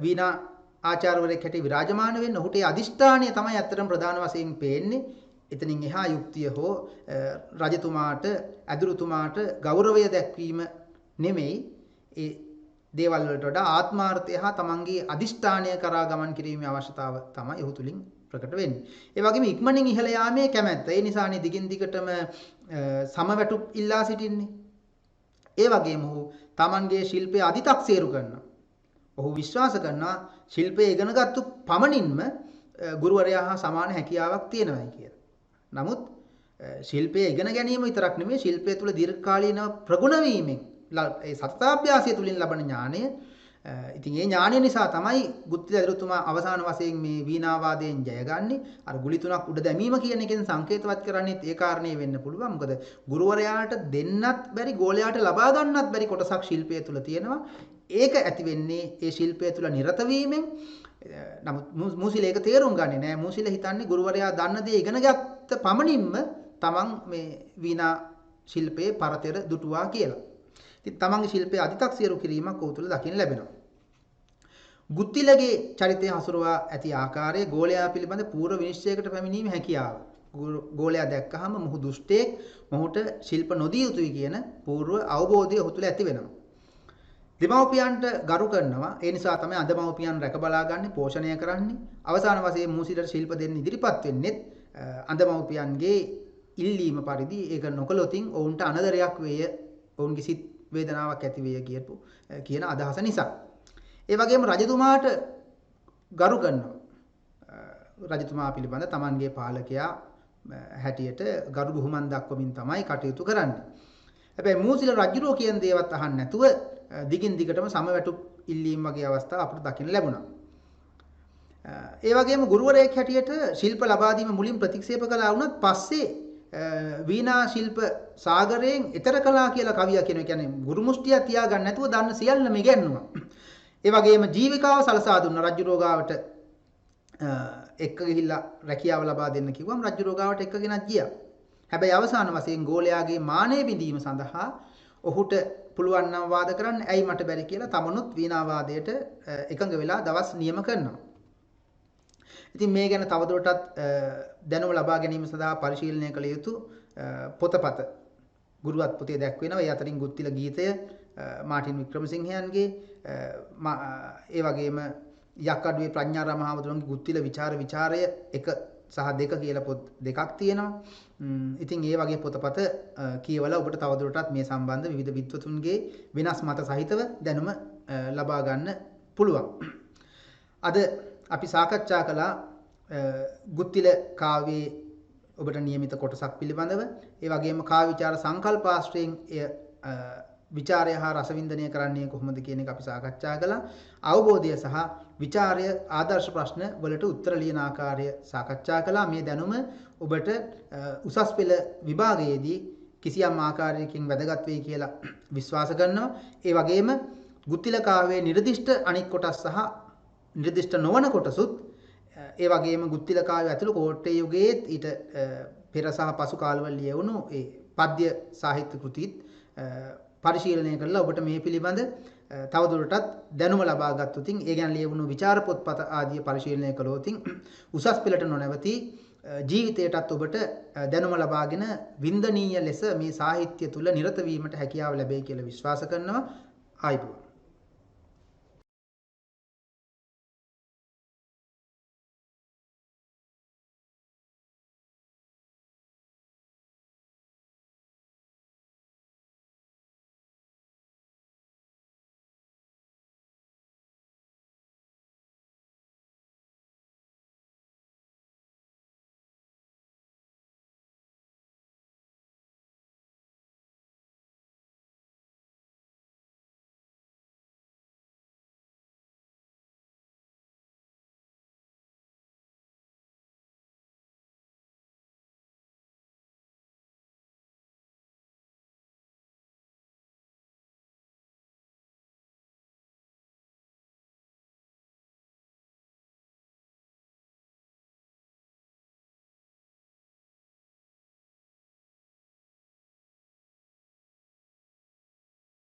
වීණා ආචාර්යවරයෙක් හැටියට විරාජමාන වෙන්න ඔහුට ඒ අදිෂ්ඨානය තමයි ඇත්තටම ප්‍රධාන වශයෙන් පේන්නේ. එතනින් එහා යුක්තිය හෝ රජතුමාට ඇදුරුතුමාට ගෞරවය දැක්වීම නෙමෙයි. ඒ දේවල් වලට වඩා ආත්මාර්ථය හා තමන්ගේ අදිෂ්ඨානය කරා ගමන් කිරීමේ අවශ්‍යතාව තමයි ඔහු තුලින් ප්‍රකට වෙන්නේ. ඒ වගේම ඉක්මනින් ඉහළ යාමේ කැමැත්ත. ඒ නිසානේ දිගින් දිගටම සමවැටුප් ඉල්ලා සිටින්නේ. ඒ වගේම ඔහු තමන්ගේ ශිල්පය අදි탁සේරු කරනවා. ඔහු විශ්වාස කරනවා ශිල්පය ඉගෙනගත්තු පමණින්ම ගුරුවරයා හා සමාන හැකියාවක් තියෙනවායි කියලා. නමුත් ශිල්පය ඉගෙන ගැනීම විතරක් නෙමෙයි ශිල්පය තුළ දීර්ඝකාලීනව ප්‍රගුණ වීමෙන් ඒ සතතාභ්‍යාසය තුළින් ලබන ඥානය. ඉතින් ඒ ඥානය නිසා තමයි බුද්ධ දරුතුමා අවසාන වශයෙන් මේ වීණා වාදයෙන් ජයගන්නේ. අර ගුලි තුනක් උඩ දැමීම කියන එකෙන් සංකේතවත් කරන්නේ ඒ කාරණේ වෙන්න පුළුවන්. මොකද ගුරුවරයාට දෙන්නත් බැරි, ගෝලයාට ලබා ගන්නත් බැරි කොටසක් ශිල්පය තුළ තියෙනවා. ඒක ඇති වෙන්නේ ඒ ශිල්පය තුළ නිරත වීමෙන්. නමුත් මූසිල ඒක තේරුම් ගන්නේ නැහැ. මූසිල හිතන්නේ ගුරුවරයා දන්න දේ ඉගෙන ගත්ත පමණින්ම තමන් මේ වීණා ශිල්පයේ පරතර දුටුවා කියලා. ඉතින් තමන්ගේ ශිල්පයේ අදි탁සියරු කිරීමක් ඔහු තුළ දකින්න ලැබෙනවා. ගුත්තිලගේ චරිතය හසුරුවා ඇති ආකාරය ගෝලයා පිළිබඳ පූර්ව විනිශ්චයකට පැමිණීමේ හැකියාව. ගෝලයා දැක්කහම මොහු දුෂ්ටයෙක්, මොහුට ශිල්ප නොදිය යුතුයි කියන පූර්ව අවබෝධය ඔහු තුළ ඇති වෙනවා. දෙමව්පියන්ට ගරු කරනවා. ඒ නිසා තමයි අඳමව්පියන් රැක බලාගන්නේ, පෝෂණය කරන්නේ. අවසාන වශයෙන් මූසිලට ශිල්ප දෙන්න ඉදිරිපත් වෙන්නේ අඳමව්පියන්ගේ ඉල්ලීම පරිදි. ඒක නොකළොතින් ඔවුන්ට අනදරයක් වේය, ඔවුන්ගේ සිත් වේදනාවක් ඇති වේය කියන අදහස නිසා. ඒ වගේම රජතුමාට ගරු කරනවා. රජතුමා පිළිබඳ තමන්ගේ පාලකයා හැටියට ගරු බුහුමන් දක්වමින් තමයි කටයුතු කරන්නේ. හැබැයි මූසිල රජුරෝ කියන දේවත් අහන්න නැතුව දිගින් දිගටම සමවැටුප් ඉල්ලීම් වගේ අවස්ථා අපිට දකින්න ලැබුණා. ඒ වගේම ගුරුවරයෙක් හැටියට ශිල්ප ලබා දීම මුලින් ප්‍රතික්ෂේප කළා වුණත් පස්සේ වීණා ශිල්ප සාගරයෙන් එතර කළා කියලා කවියා කියනවා. කියන්නේ ගුරු මුෂ්ටිය තියාගන්න නැතුව දන්න සියල්ලම ඉගෙනුවා. ඒ වගේම ජීවිකාව සලසා දුන්න රජුරෝ ගාවට එක්ක ගිහිල්ලා රැකියාව ලබා දෙන්න කිව්වම රජුරෝ ගාවට එක්කගෙනත් ගියා. හැබැයි අවසාන වශයෙන් ගෝලයාගේ මානය බිඳීම සඳහා ඔහුට පුළුවන් නම් වාද කරන්න ඇයි මට බැරි කියලා තමනුත් වීණා වාදයට එකඟ වෙලා දවස් නියම කරනවා. ඉතින් මේ ගැන තවදුරටත් දැනුම ලබා ගැනීම සඳහා පරිශීලනය කළ යුතු පොතපත ගුරුවත් පොතේ දැක්වෙනවා. ඒ අතරින් ගුත්තිල ගීතය මාටින් වික්‍රමසිංහයන්ගේ, ඒ වගේම යක්කඩුවේ ප්‍රඥාරාම මහමුදුරන්ගේ ගුත්තිල විචාරය 1 සහ 2 කියලා පොත් දෙකක් තියෙනවා. ඉතින් ඒ වගේ පොතපත කියවලා ඔබට තවදුරටත් මේ සම්බන්ධ විවිධ විද්වතුන්ගේ වෙනස් මත සහිතව දැනුම ලබා ගන්න පුළුවන්. අද අපි සාකච්ඡා කළා ගුත්තිල කාව්‍යයේ ඔබට නියමිත කොටසක් පිළිබඳව. ඒ වගේම කාව්‍ය විචාර සංකල්පාශ්‍රයෙන් එය විචාරය හා රසවින්දනය කරන්නේ කොහොමද කියන එක අපි සාකච්ඡා කළා. අවබෝධය සහ විචාරය ආදර්ශ ප්‍රශ්න වලට උත්තර ලියන ආකාරය සාකච්ඡා කළා. මේ දැනුම ඔබට උසස් පෙළ විභාගයේදී කිසියම් ආකාරයකින් වැදගත් වෙයි කියලා විශ්වාස කරනවා. ඒ වගේම ගුත්තිලකාවේ නිර්දිෂ්ට අනික් කොටස් සහ නිර්දිෂ්ට නොවන කොටසුත් ඒ වගේම ගුත්තිලකාවේ ඇතුළු කෝට්ටේ යුගයේත් ඊට පෙර සහ පසු කාලවල ලියවුණු ඒ පද්‍ය සාහිත්‍ය කෘතිත් පරිශීලනය කරලා ඔබට මේ පිළිබඳ තවදුරටත් දැනුම ලබා ගත්තොතින් ඒ ගැන ලියවුණු විචාර පොත්පත ආදී පරිශීලනය කළොතින් උසස් පෙළට නොනැවති ජීවිතයටත් ඔබට දැනුම ලබාගෙන වින්දනීය ලෙස මේ සාහිත්‍ය තුල නිරත වීමට හැකියාව ලැබෙයි කියලා විශ්වාස කරනවා. ආයිබෝවන්.